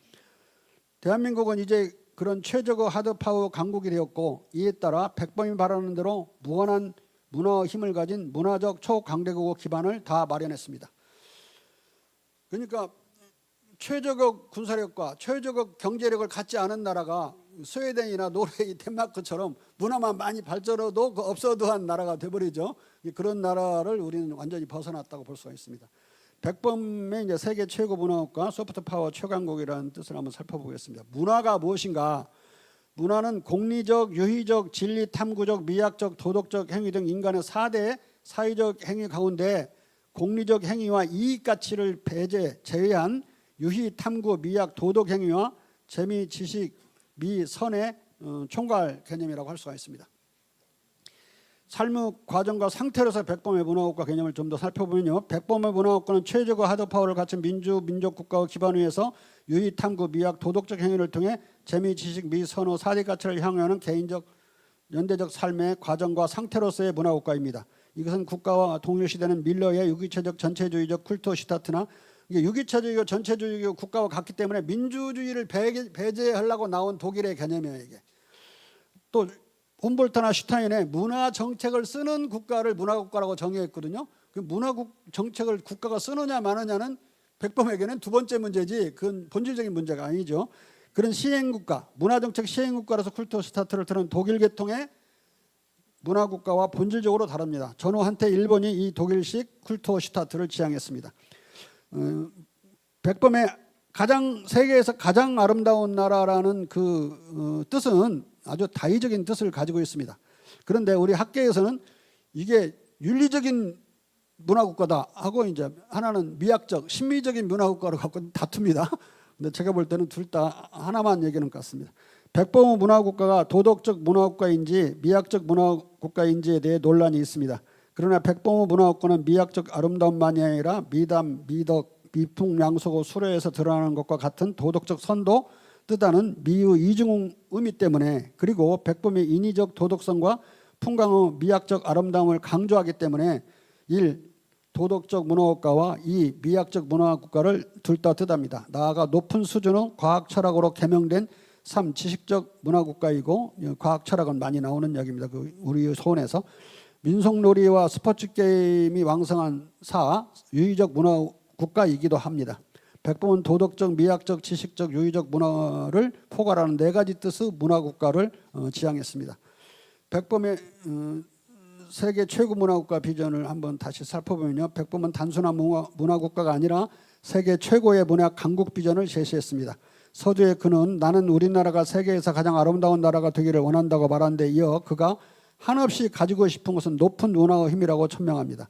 대한민국은 이제 그런 최적의 하드파워 강국이 되었고, 이에 따라 백범이 말하는 대로 무한한 문화의 힘을 가진 문화적 초강대국의 기반을 다 마련했습니다. 그러니까 최적의 군사력과 최적의 경제력을 갖지 않은 나라가 스웨덴이나 노르웨이, 덴마크처럼 문화만 많이 발전해도 없어도 한 나라가 돼버리죠. 그런 나라를 우리는 완전히 벗어났다고 볼 수가 있습니다. 백범의 이제 세계 최고 문화국가 소프트 파워 최강국이라는 뜻을 한번 살펴보겠습니다. 문화가 무엇인가? 문화는 공리적, 유희적, 진리 탐구적, 미학적, 도덕적 행위 등 인간의 4대 사회적 행위 가운데 공리적 행위와 이익 가치를 제외한 유희, 탐구, 미학, 도덕 행위와 재미, 지식, 미, 선의 총괄 개념이라고 할 수가 있습니다. 삶의 과정과 상태로서 백범의 문화국가 개념을 좀 더 살펴보면요, 백범의 문화국가는 최적의 하드파워를 갖춘 민족 국가의 기반 위에서 유희, 탐구, 미학, 도덕적 행위를 통해 재미, 지식, 미, 선호, 4대 가치를 향유하는 개인적, 연대적 삶의 과정과 상태로서의 문화국가입니다. 이것은 국가와 동일시되는 밀러의 유기체적 전체주의적 쿨토 시타트나, 이게 유기체적이고 전체주의고 국가와 같기 때문에 민주주의를 배제하려고 나온 독일의 개념이에요. 이게 또 humboldt나 슈타인의 문화 정책을 쓰는 국가를 문화국가라고 정의했거든요. 그 문화 정책을 국가가 쓰느냐 마느냐는 백범에게는 두 번째 문제지, 그건 본질적인 문제가 아니죠. 그런 시행국가, 문화정책 시행국가로서 쿨토 스타트를 드는 독일 계통의 문화국가와 본질적으로 다릅니다. 전후 한때 일본이 이 독일식 쿨토 슈타트를 지향했습니다. 백범의 세계에서 가장 아름다운 나라라는 그 뜻은 아주 다의적인 뜻을 가지고 있습니다. 그런데 우리 학계에서는 이게 윤리적인 문화국가다 하고, 이제 하나는 미학적, 심미적인 문화국가로 갖고 다툽니다. 근데 제가 볼 때는 둘 다 하나만 얘기하는 것 같습니다. 백범의 문화국가가 도덕적 문화국가인지 미학적 문화국가인지에 대해 논란이 있습니다. 그러나 백범의 문화국가는 미학적 아름다움만이 아니라 미담, 미덕, 미풍양속의 수레에서 드러나는 것과 같은 도덕적 선도 뜻하는 미의 이중 의미 때문에, 그리고 백범의 인위적 도덕성과 풍광의 미학적 아름다움을 강조하기 때문에 1. 도덕적 문화국가와 2. 미학적 문화국가를 둘 다 뜻합니다. 나아가 높은 수준의 과학 철학으로 개명된 3. 지식적 문화국가이고, 과학 철학은 많이 나오는 이야기입니다. 우리 소원에서 민속놀이와 스포츠 게임이 왕성한 4. 유의적 문화국가이기도 합니다. 백범은 도덕적, 미학적, 지식적, 유의적 문화를 포괄하는 4가지 뜻의 문화국가를 지향했습니다. 백범의 세계 최고 문화국가 비전을 한번 다시 살펴보면요, 백범은 단순한 문화국가가 아니라 세계 최고의 문화 강국 비전을 제시했습니다. 서두에 그는 나는 우리나라가 세계에서 가장 아름다운 나라가 되기를 원한다고 말한 데 이어 그가 한없이 가지고 싶은 것은 높은 문화의 힘이라고 천명합니다.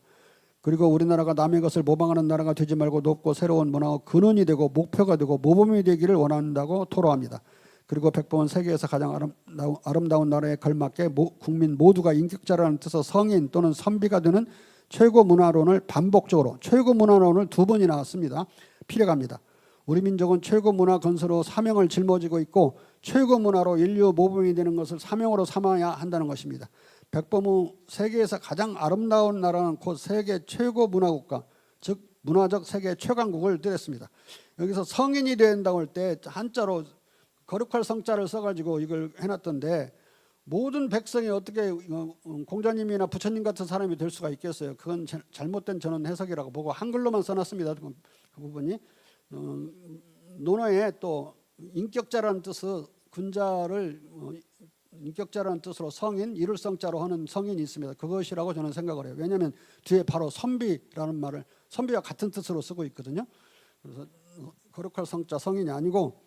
그리고 우리나라가 남의 것을 모방하는 나라가 되지 말고 높고 새로운 문화의 근원이 되고 목표가 되고 모범이 되기를 원한다고 토로합니다. 그리고 백범은 세계에서 가장 아름다운 나라에 걸맞게 국민 모두가 인격자라는 뜻의 성인 또는 선비가 되는 최고 문화론을 반복적으로, 최고 문화론을 2번이나 씁니다. 필요합니다. 우리 민족은 최고 문화 건설로 사명을 짊어지고 있고 최고 문화로 인류 모범이 되는 것을 사명으로 삼아야 한다는 것입니다. 백범우 세계에서 가장 아름다운 나라는 곧 세계 최고 문화국가, 즉 문화적 세계 최강국을 드렸습니다. 여기서 성인이 된다고 할 때 한자로 거룩할 성자를 써가지고 이걸 해놨던데, 모든 백성이 어떻게 공자님이나 부처님 같은 사람이 될 수가 있겠어요? 그건 잘못된 저는 해석이라고 보고 한글로만 써놨습니다. 그 부분이 논어에 또 인격자라는 뜻의 군자를 인격자라는 뜻으로 성인, 이를 성자로 하는 성인이 있습니다. 그것이라고 저는 생각을 해요. 왜냐하면 뒤에 바로 선비라는 말을 선비와 같은 뜻으로 쓰고 있거든요. 그래서 거룩할 성자 성인이 아니고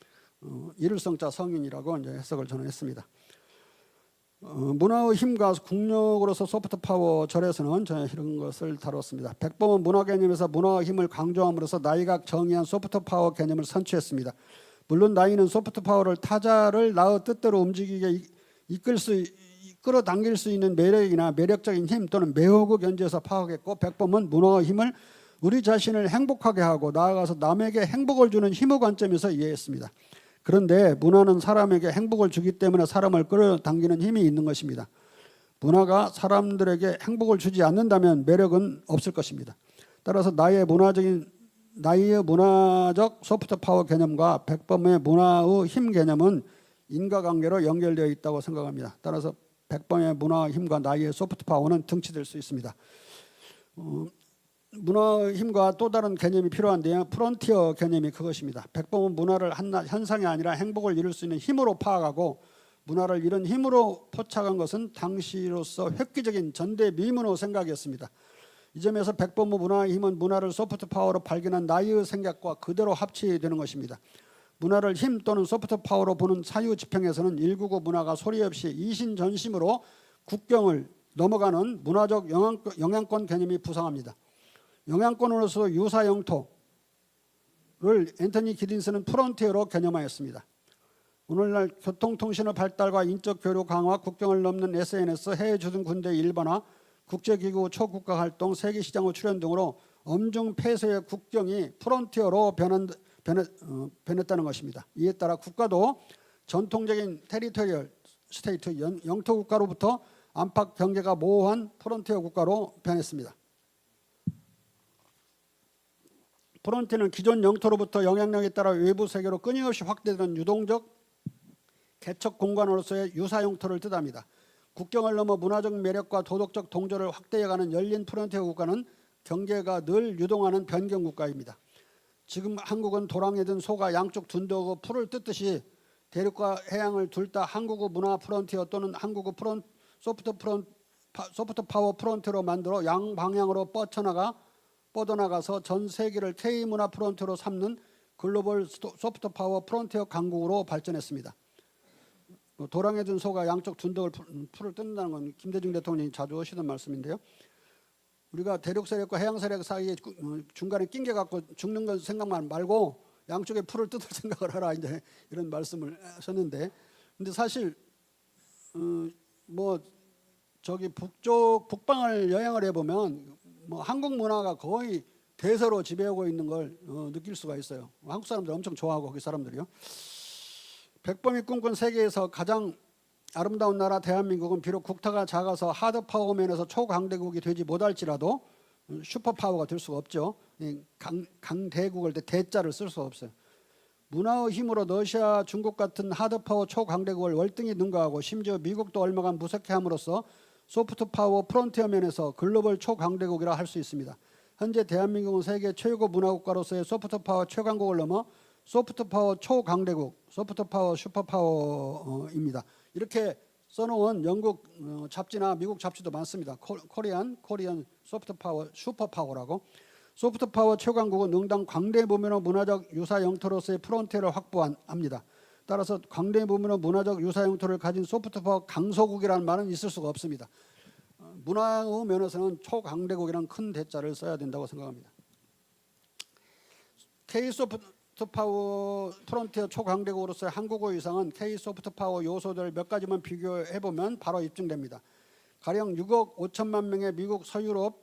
이를 성자 성인이라고 이제 해석을 저는 했습니다. 문화의 힘과 국력으로서 소프트 파워 절에서는 저는 이런 것을 다뤘습니다. 백범은 문화 개념에서 문화의 힘을 강조함으로써 나이가 정의한 소프트 파워 개념을 선취했습니다. 물론 나이는 소프트 파워를 타자를 나의 뜻대로 움직이게 끌어당길 수 있는 매력이나 매력적인 힘 또는 매혹의 견지에서 파악했고, 백범은 문화의 힘을 우리 자신을 행복하게 하고 나아가서 남에게 행복을 주는 힘의 관점에서 이해했습니다. 그런데 문화는 사람에게 행복을 주기 때문에 사람을 끌어당기는 힘이 있는 것입니다. 문화가 사람들에게 행복을 주지 않는다면 매력은 없을 것입니다. 따라서 나이의 문화적 소프트 파워 개념과 백범의 문화의 힘 개념은 인과관계로 연결되어 있다고 생각합니다. 따라서 백범의 문화의 힘과 나이의 소프트 파워는 등치될 수 있습니다. 문화의 힘과 또 다른 개념이 필요한데요. 프론티어 개념이 그것입니다. 백범은 문화를 현상이 아니라 행복을 이룰 수 있는 힘으로 파악하고, 문화를 이런 힘으로 포착한 것은 당시로서 획기적인 전대미문의 생각이었습니다. 이 점에서 백범의 문화의 힘은 문화를 소프트 파워로 발견한 나이의 생각과 그대로 합치되는 것입니다. 문화를 힘 또는 소프트 파워로 보는 사유지평에서는 199 문화가 소리 없이 이신전심으로 국경을 넘어가는 문화적 영향권 개념이 부상합니다. 영향권으로서 유사 영토를 앤토니 기딘스는 프론티어로 개념하였습니다. 오늘날 교통통신의 발달과 인적 교류 강화, 국경을 넘는 SNS, 해외 주둔 군대 일반화, 국제기구 초국가 활동, 세계시장의 출현 등으로 엄중 폐쇄의 국경이 프론티어로 변했다는 것입니다. 이에 따라 국가도 전통적인 테리토리얼 스테이트, 영토 국가로부터 안팎 경계가 모호한 프론티어 국가로 변했습니다. 프론티어는 기존 영토로부터 영향력에 따라 외부 세계로 끊임없이 확대되는 유동적 개척 공간으로서의 유사 영토를 뜻합니다. 국경을 넘어 문화적 매력과 도덕적 동조를 확대해가는 열린 프론티어 국가는 경계가 늘 유동하는 변경 국가입니다. 지금 한국은 도랑에 든 소가 양쪽 둔덕하고 풀을 뜯듯이 대륙과 해양을 둘 다 한국의 문화 프론티어 또는 한국의 소프트 파워 프론티어로 만들어 양방향으로 뻗어나가서 전 세계를 K문화 프론티어로 삼는 글로벌 소프트 파워 프론티어 강국으로 발전했습니다. 도랑에 든 소가 양쪽 둔덕을 풀을 뜯는다는 건 김대중 대통령이 자주 하시던 말씀인데요. 우리가 대륙 세력과 해양 세력 사이에 중간에 낑겨 갖고 죽는 건 생각만 말고 양쪽에 풀을 뜯을 생각을 하라, 이제 이런 말씀을 하셨는데, 근데 사실 뭐 저기 북방을 여행을 해보면 뭐 한국 문화가 거의 대서로 지배하고 있는 걸 느낄 수가 있어요. 한국 사람들 엄청 좋아하고, 거기 사람들이요. 백범이 꿈꾼 세계에서 가장 아름다운 나라 대한민국은 비록 국토가 작아서 하드 파워 면에서 초강대국이 되지 못할지라도 슈퍼 파워가 될 수가 없죠. 강대국을 때 대자를 쓸 수 없어요. 문화의 힘으로 러시아, 중국 같은 하드 파워 초강대국을 월등히 능가하고, 심지어 미국도 얼마간 무색해함으로써 소프트 파워 프론티어 면에서 글로벌 초강대국이라 할 수 있습니다. 현재 대한민국은 세계 최고 문화국가로서의 소프트 파워 최강국을 넘어 소프트 파워 초강대국, 소프트 파워 슈퍼 파워입니다. 이렇게 써놓은 영국 잡지나 미국 잡지도 많습니다. 코리안 소프트 파워 슈퍼 파워라고. 소프트 파워 최강국은 응당 광대무민의 문화적 유사 영토로서의 프론티어를 확보합니다. 따라서 광대무민의 문화적 유사 영토를 가진 소프트 파워 강소국이라는 말은 있을 수가 없습니다. 문화의 면에서는 초강대국이라는 큰 대자를 써야 된다고 생각합니다. K-소프트 파워 프론티어 초강대국으로서의 한국의 위상은 K-소프트 파워 요소들 몇 가지만 비교해보면 바로 입증됩니다. 가령 6억 5천만 명의 미국 서유럽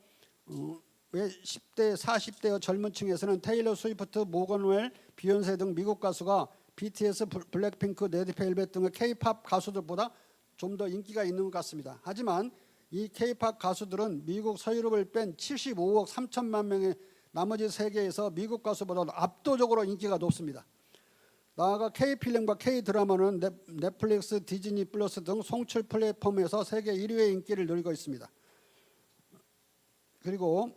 왜 10대 40대의 젊은 층에서는 테일러 스위프트, 모건 웰, 비욘세 등 미국 가수가 BTS, 블랙핑크, 레드벨벳 등의 K-팝 가수들보다 좀 더 인기가 있는 것 같습니다. 하지만 이 K-팝 가수들은 미국 서유럽을 뺀 75억 3천만 명의 나머지 세계에서 미국 가수보다 압도적으로 인기가 높습니다. 나아가 K필름과 K드라마는 넷플릭스, 디즈니 플러스 등 송출 플랫폼에서 세계 1위의 인기를 누리고 있습니다. 그리고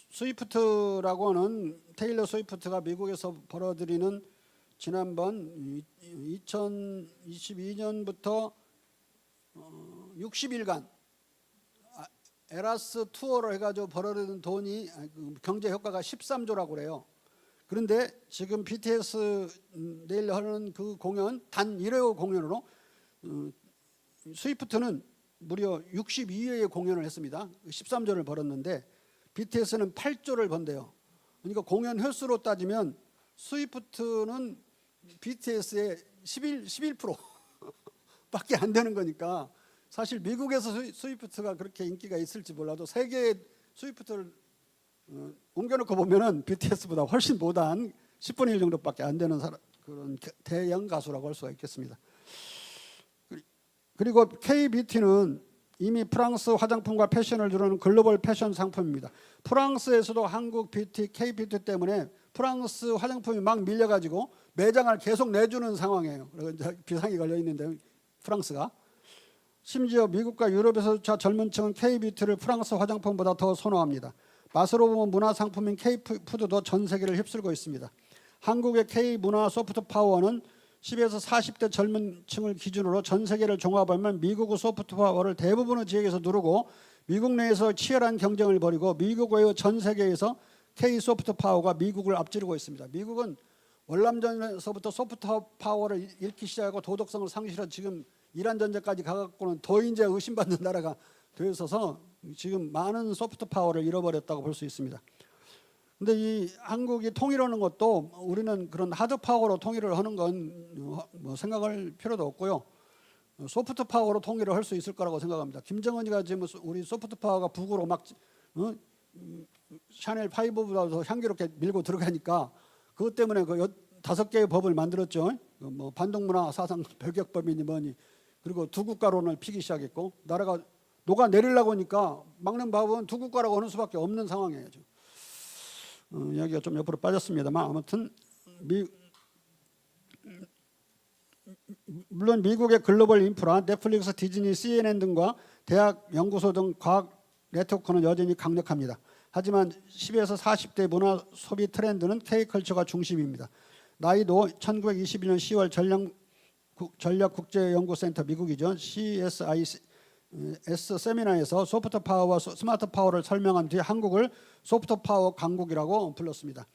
스위프트라고 하는 테일러 스위프트가 미국에서 벌어들이는 지난번 2022년부터 60일간 에라스 투어를 해가지고 벌어들인 돈이 경제 효과가 13조라고 그래요. 그런데 지금 BTS 내일 하는 그 공연 단 1회 공연으로 스위프트는 무려 62회의 공연을 했습니다. 13조를 벌었는데 BTS는 8조를 번대요. 그러니까 공연 횟수로 따지면 스위프트는 BTS의 11% 밖에 안 되는 거니까 사실 미국에서 스위프트가 그렇게 인기가 있을지 몰라도 세계에 스위프트를 옮겨놓고 보면은 BTS보다 훨씬 못한 10분의 1 정도밖에 안 되는 그런 대형 가수라고 할 수가 있겠습니다. 그리고 KBT는 이미 프랑스 화장품과 패션을 이루는 글로벌 패션 상품입니다. 프랑스에서도 한국 뷰티, K뷰티 때문에 프랑스 화장품이 막 밀려가지고 매장을 계속 내주는 상황이에요. 그래서 비상이 걸려 있는데 프랑스가. 심지어 미국과 유럽에서조차 젊은 층은 K뷰티를 프랑스 화장품보다 더 선호합니다. 맛으로 보면 문화상품인 K푸드도 전 세계를 휩쓸고 있습니다. 한국의 K문화 소프트파워는 10에서 40대 젊은 층을 기준으로 전 세계를 종합하면 미국의 소프트파워를 대부분의 지역에서 누르고 미국 내에서 치열한 경쟁을 벌이고 미국 외의 전 세계에서 K 소프트파워가 미국을 앞지르고 있습니다. 미국은 월남전에서부터 소프트파워를 잃기 시작하고 도덕성을 상실하고 지금 이란 전쟁까지 가갖고는 더 이제 의심받는 나라가 되어 있어서 지금 많은 소프트파워를 잃어버렸다고 볼 수 있습니다. 근데 이 한국이 통일하는 것도 우리는 그런 하드파워로 통일을 하는 건 뭐 생각할 필요도 없고요. 소프트파워로 통일을 할 수 있을 거라고 생각합니다. 김정은이가 지금 우리 소프트파워가 북으로 막 샤넬 5보다 더 향기롭게 밀고 들어가니까 그것 때문에 그 5개의 법을 만들었죠. 뭐 반동문화 사상 배격법이니 뭐니 그리고 두 국가론을 피기 시작했고 나라가 녹아내리려고 하니까 막는 법은 두 국가라고 하는 수밖에 없는 상황이에요. 이야기가 좀 옆으로 빠졌습니다만 아무튼 물론 미국의 글로벌 인프라, 넷플릭스, 디즈니, CNN 등과 대학, 연구소 등 과학 네트워크는 여전히 강력합니다. 하지만 10에서 40대 문화 소비 트렌드는 K컬처가 중심입니다. 나이도 1921년 10월 전략국제연구센터 미국이죠. CSIS 세미나에서 소프트 파워와 스마트 파워를 설명한 뒤 한국을 소프트 파워 강국이라고 불렀습니다.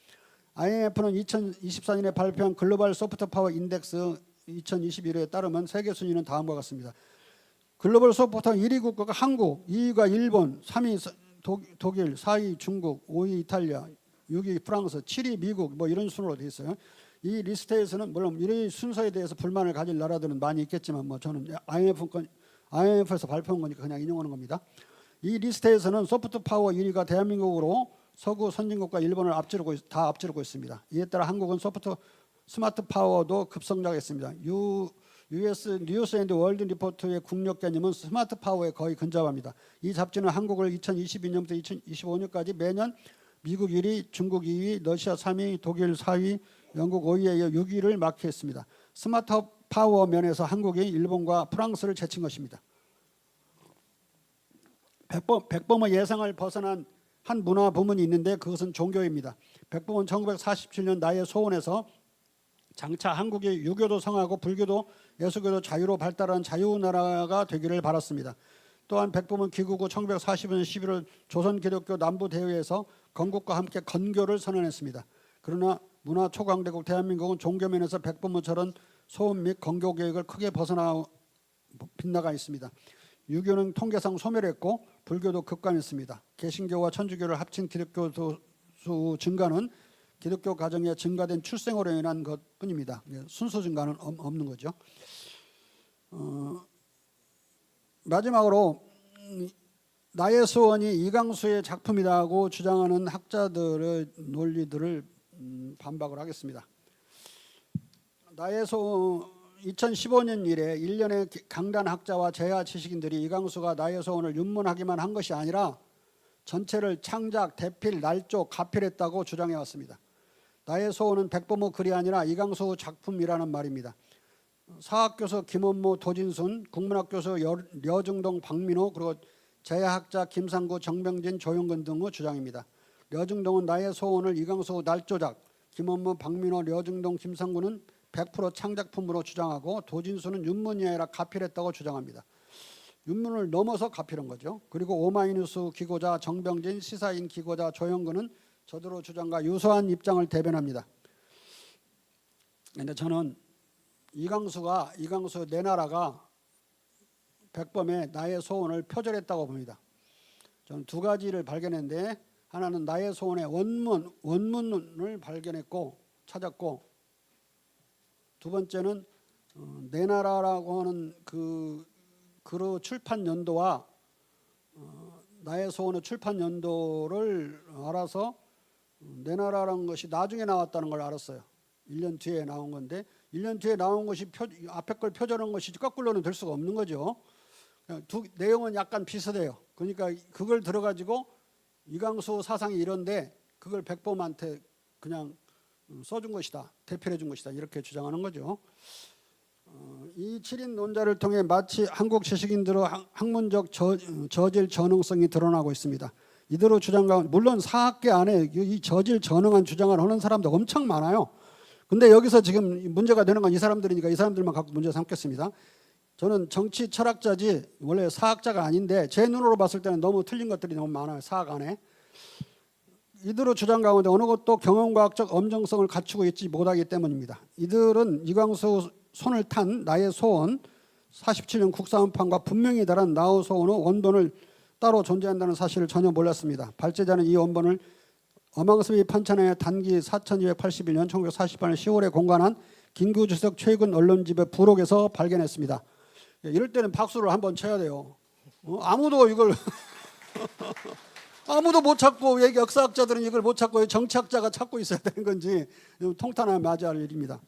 IMF는 2024년에 발표한 글로벌 소프트 파워 인덱스 2021회에 따르면 세계 순위는 다음과 같습니다. 글로벌 소프트 1위 국가가 한국, 2위가 일본, 3위 독일, 4위 중국, 5위 이탈리아, 6위 프랑스, 7위 미국 뭐 이런 순으로 되어 있어요. 이 리스트에서는 물론 이 순서에 대해서 불만을 가질 나라들은 많이 있겠지만 뭐 저는 IMF에서 발표한 거니까 그냥 인용하는 겁니다. 이 리스트에서는 소프트 파워 1위가 대한민국으로 서구 선진국과 일본을 다 앞지르고 있습니다. 이에 따라 한국은 스마트 파워도 급성장했습니다. US 뉴스 앤드 월드 리포트의 국력 개념은 스마트 파워에 거의 근접합니다. 이 잡지는 한국을 2022년부터 2025년까지 매년 미국 1위, 중국 2위, 러시아 3위, 독일 4위, 영국 5위에 이어 6위를 마크했습니다. 스마트 파워 면에서 한국이 일본과 프랑스를 제친 것입니다. 백범의 예상을 벗어난 한 문화 부문이 있는데 그것은 종교입니다. 백범은 1947년 나의 소원에서 장차 한국이 유교도 성하고 불교도 예수교도 자유로 발달한 자유나라가 되기를 바랐습니다. 또한 백범은 귀국 후 1945년 11월 조선기독교 남부대회에서 건국과 함께 건교를 선언했습니다. 그러나 문화 초강대국 대한민국은 종교면에서 백범처럼 소원 및 건교 계획을 크게 빗나가 있습니다. 유교는 통계상 소멸했고 불교도 급감했습니다. 개신교와 천주교를 합친 기독교 수 증가는 기독교 가정에 증가된 출생으로 인한 것뿐입니다. 순수 증가는 없는 거죠. 마지막으로 나의 소원이 이강수의 작품이라고 주장하는 학자들의 논리들을 반박을 하겠습니다. 나의 2015년 이래 일련의 강단 학자와 재야 지식인들이 이광수가 나의 소원을 윤문하기만 한 것이 아니라 전체를 창작, 대필, 날조, 가필했다고 주장해 왔습니다. 나의 소원은 백범호 글이 아니라 이광수 작품이라는 말입니다. 사학교수 김원모, 도진순, 국문학교수 려중동, 박민호, 그리고 재야학자 김상구, 정병진, 조용근 등의 주장입니다. 려중동은 나의 소원을 이광수 날조작, 김원모, 박민호, 려중동, 김상구는 100% 창작품으로 주장하고 도진수는 윤문이 아니라 가필했다고 주장합니다. 윤문을 넘어서 가필한 거죠. 그리고 오마이뉴스 기고자 정병진, 시사인 기고자 조영근은 저더러 주장과 유사한 입장을 대변합니다. 그런데 저는 이광수 내 나라가 백범의 나의 소원을 표절했다고 봅니다. 저는 두 가지를 발견했는데 하나는 나의 소원의 원문을 발견했고 찾았고 두 번째는 내 나라라고 하는 그 출판 연도와 나의 소원의 출판 연도를 알아서 내 나라라는 것이 나중에 나왔다는 걸 알았어요. 1년 뒤에 나온 건데 1년 뒤에 나온 것이 앞에 걸 표절한 것이 거꾸로는 될 수가 없는 거죠. 내용은 약간 비슷해요. 그러니까 그걸 들어가지고 이광수 사상이 이런데 그걸 백범한테 그냥 써준 것이다. 대필해 준 것이다. 이렇게 주장하는 거죠. 이 7인 논자를 통해 마치 한국 지식인들의 학문적 저질 전능성이 드러나고 있습니다. 이대로 주장하면 물론 사학계 안에 이 저질 전능한 주장을 하는 사람도 엄청 많아요. 근데 여기서 지금 문제가 되는 건 이 사람들이니까 이 사람들만 갖고 문제 삼겠습니다. 저는 정치 철학자지 원래 사학자가 아닌데 제 눈으로 봤을 때는 너무 틀린 것들이 너무 많아요. 사학 안에. 이들의 주장 가운데 어느 것도 경험과학적 엄정성을 갖추고 있지 못하기 때문입니다. 이들은 이광수 손을 탄 나의 소원 47년 국사원판과 분명히 다른 나의 소원의 원본을 따로 존재한다는 사실을 전혀 몰랐습니다. 발제자는 이 원본을 어망섭이 판찬하여 단기 4281년 1948년 10월에 공간한 김구주석 최근 언론집의 부록에서 발견했습니다. 이럴 때는 박수를 한번 쳐야 돼요. 아무도 이걸 아무도 못 찾고 왜 역사학자들은 이걸 못 찾고 정치학자가 찾고 있어야 되는 건지 통탄하게 맞이할 일입니다.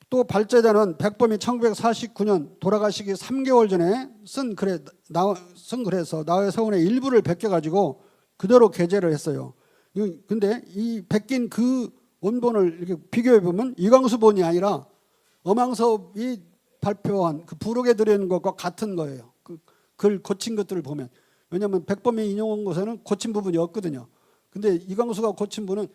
또 발제자는 백범이 1949년 돌아가시기 3개월 전에 쓴 글에서 나의 소원의 일부를 베껴가지고 그대로 게재를 했어요. 근데 이 베낀 그 원본을 이렇게 비교해 보면 이광수본이 아니라 어망섭이 발표한 그 부록에 들어있는 것과 같은 거예요. 그 글 고친 것들을 보면. 왜냐하면 백범이 인용한 것에는 고친 부분이 없거든요. 근데 이광수가 고친 부분은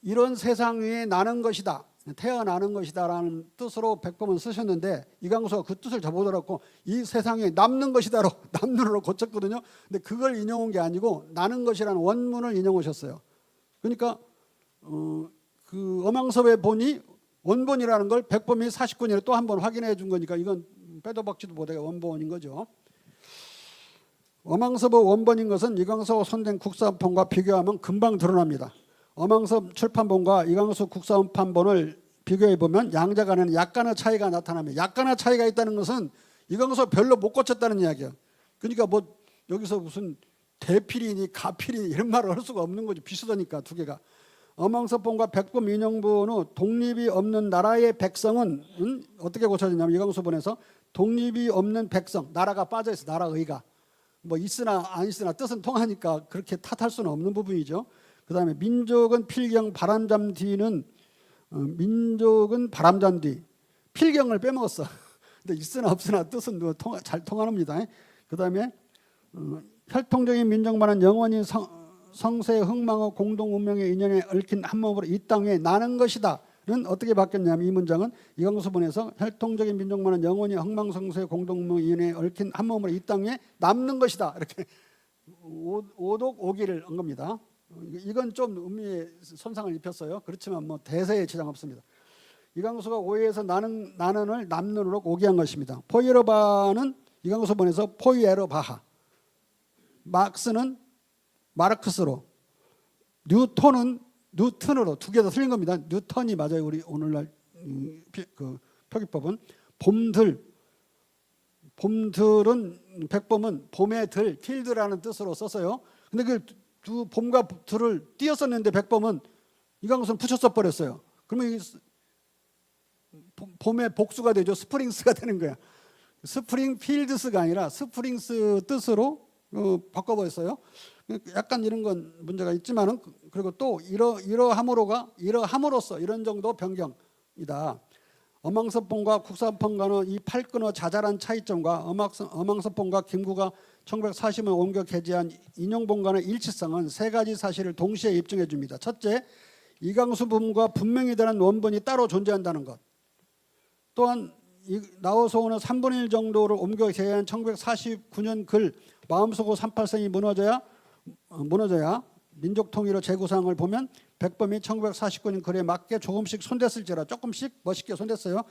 이런 세상에 나는 것이다. 태어나는 것이다라는 뜻으로 백범은 쓰셨는데 이광수가 그 뜻을 잘못 알았고 이 세상에 남는 것이다로 남는으로 고쳤거든요. 근데 그걸 인용한 게 아니고 나는 것이라는 원문을 인용하셨어요. 그러니까 그 어망섭의 본이 원본이라는 걸 백범이 49년에 또 한 번 확인해 준 거니까 이건 빼도 박지도 못하게 원본인 거죠. 어망섭의 원본인 것은 이광수가 손댄 국사원판과 비교하면 금방 드러납니다. 어망섭 출판본과 이광수 국사원판본을 비교해 보면 양자 간에는 약간의 차이가 나타납니다. 약간의 차이가 있다는 것은 이광수가 별로 못 고쳤다는 이야기예요. 그러니까 뭐 여기서 무슨 대필이니 가필이니 이런 말을 할 수가 없는 거죠. 비슷하니까 두 개가. 어망섭본과 백범 인용본의 독립이 없는 나라의 백성은 어떻게 고쳐졌냐면 이광수본에서 독립이 없는 백성, 나라가 빠져있어. 나라의가. 뭐 있으나 안 있으나 뜻은 통하니까 그렇게 탓할 수는 없는 부분이죠. 그 다음에 민족은 필경 바람잠 뒤는 민족은 바람잠 뒤 필경을 빼먹었어. 근데 있으나 없으나 뜻은 잘 통합니다. 그 다음에 혈통적인 민족만은 영원히 성세 흥망의 공동 운명의 인연에 얽힌 한 몸으로 이 땅에 나는 것이다. 는 어떻게 바뀌었냐면 이 문장은 이광수본에서 혈통적인 민족만은 영원히 흥망성쇠 공동운명의 인연에 얽힌 한 몸으로 이 땅에 남는 것이다. 이렇게 오독 오기를 한 겁니다. 이건 좀 의미에 손상을 입혔어요. 그렇지만 뭐 대세에 지장 없습니다. 이광수가 오해에서 나는을 남는으로 오기한 것입니다. 포이에르바는 이광수본에서 포이에르바하, 막스는 마르크스로, 뉴턴은 뉴턴으로 두 개 다 틀린 겁니다. 뉴턴이 맞아요. 우리 오늘날 그 표기법은 봄들은 백범은 봄의 들, 필드라는 뜻으로 썼어요. 근데 그 두 봄과 들을 띄었었는데 백범은 이광수는 붙여 써버렸어요. 그러면 봄에 복수가 되죠. 스프링스가 되는 거야. 스프링필드스가 아니라 스프링스 뜻으로 바꿔버렸어요. 약간 이런 건 문제가 있지만은, 그리고 또 이러함으로써 이런 정도 변경이다. 어망섭본과 국사본과는 이 팔끈어 자잘한 차이점과 어망섭본과 김구가 1940년 옮겨 게재한 인용본과의 일치성은 세 가지 사실을 동시에 입증해 줍니다. 첫째, 이강수본과 분명히 다른 원본이 따로 존재한다는 것. 또한 나우소원은 3분의 1 정도를 옮겨 게재한 1949년 글 마음속의 38선이 무너져야 민족 통일의 재구상을 보면 백범이 1949년 글에 맞게 조금씩 손댔을지라, 조금씩 멋있게 손댔어요.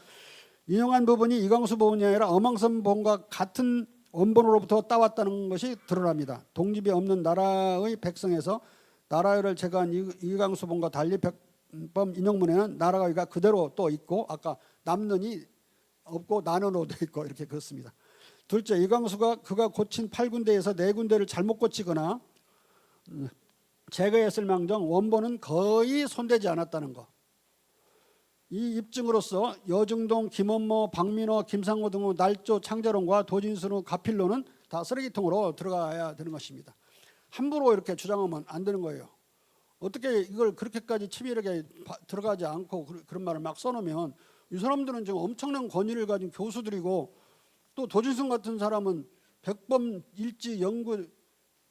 인용한 부분이 이광수 본이 아니라 어망선 본과 같은 원본으로부터 따왔다는 것이 드러납니다. 독립이 없는 나라의 백성에서 나라를 제거한 이광수 본과 달리 백범 인용문에는 나라가 그대로 또 있고, 아까 남는이 없고 나는으로 돼 있고 이렇게 그렇습니다. 둘째, 이광수가 그가 고친 8군데에서 4군데를 잘못 고치거나 제거했을 망정 원본은 거의 손대지 않았다는 것. 이 입증으로써 여중동, 김원모, 박민호, 김상호 등의 날조 창자론과 도진순의 가필론은 다 쓰레기통으로 들어가야 되는 것입니다. 함부로 이렇게 주장하면 안 되는 거예요. 어떻게 이걸 그렇게까지 치밀하게 들어가지 않고 그런 말을 막 써놓으면, 이 사람들은 지금 엄청난 권위를 가진 교수들이고, 또 도진순 같은 사람은 백범 일지 연구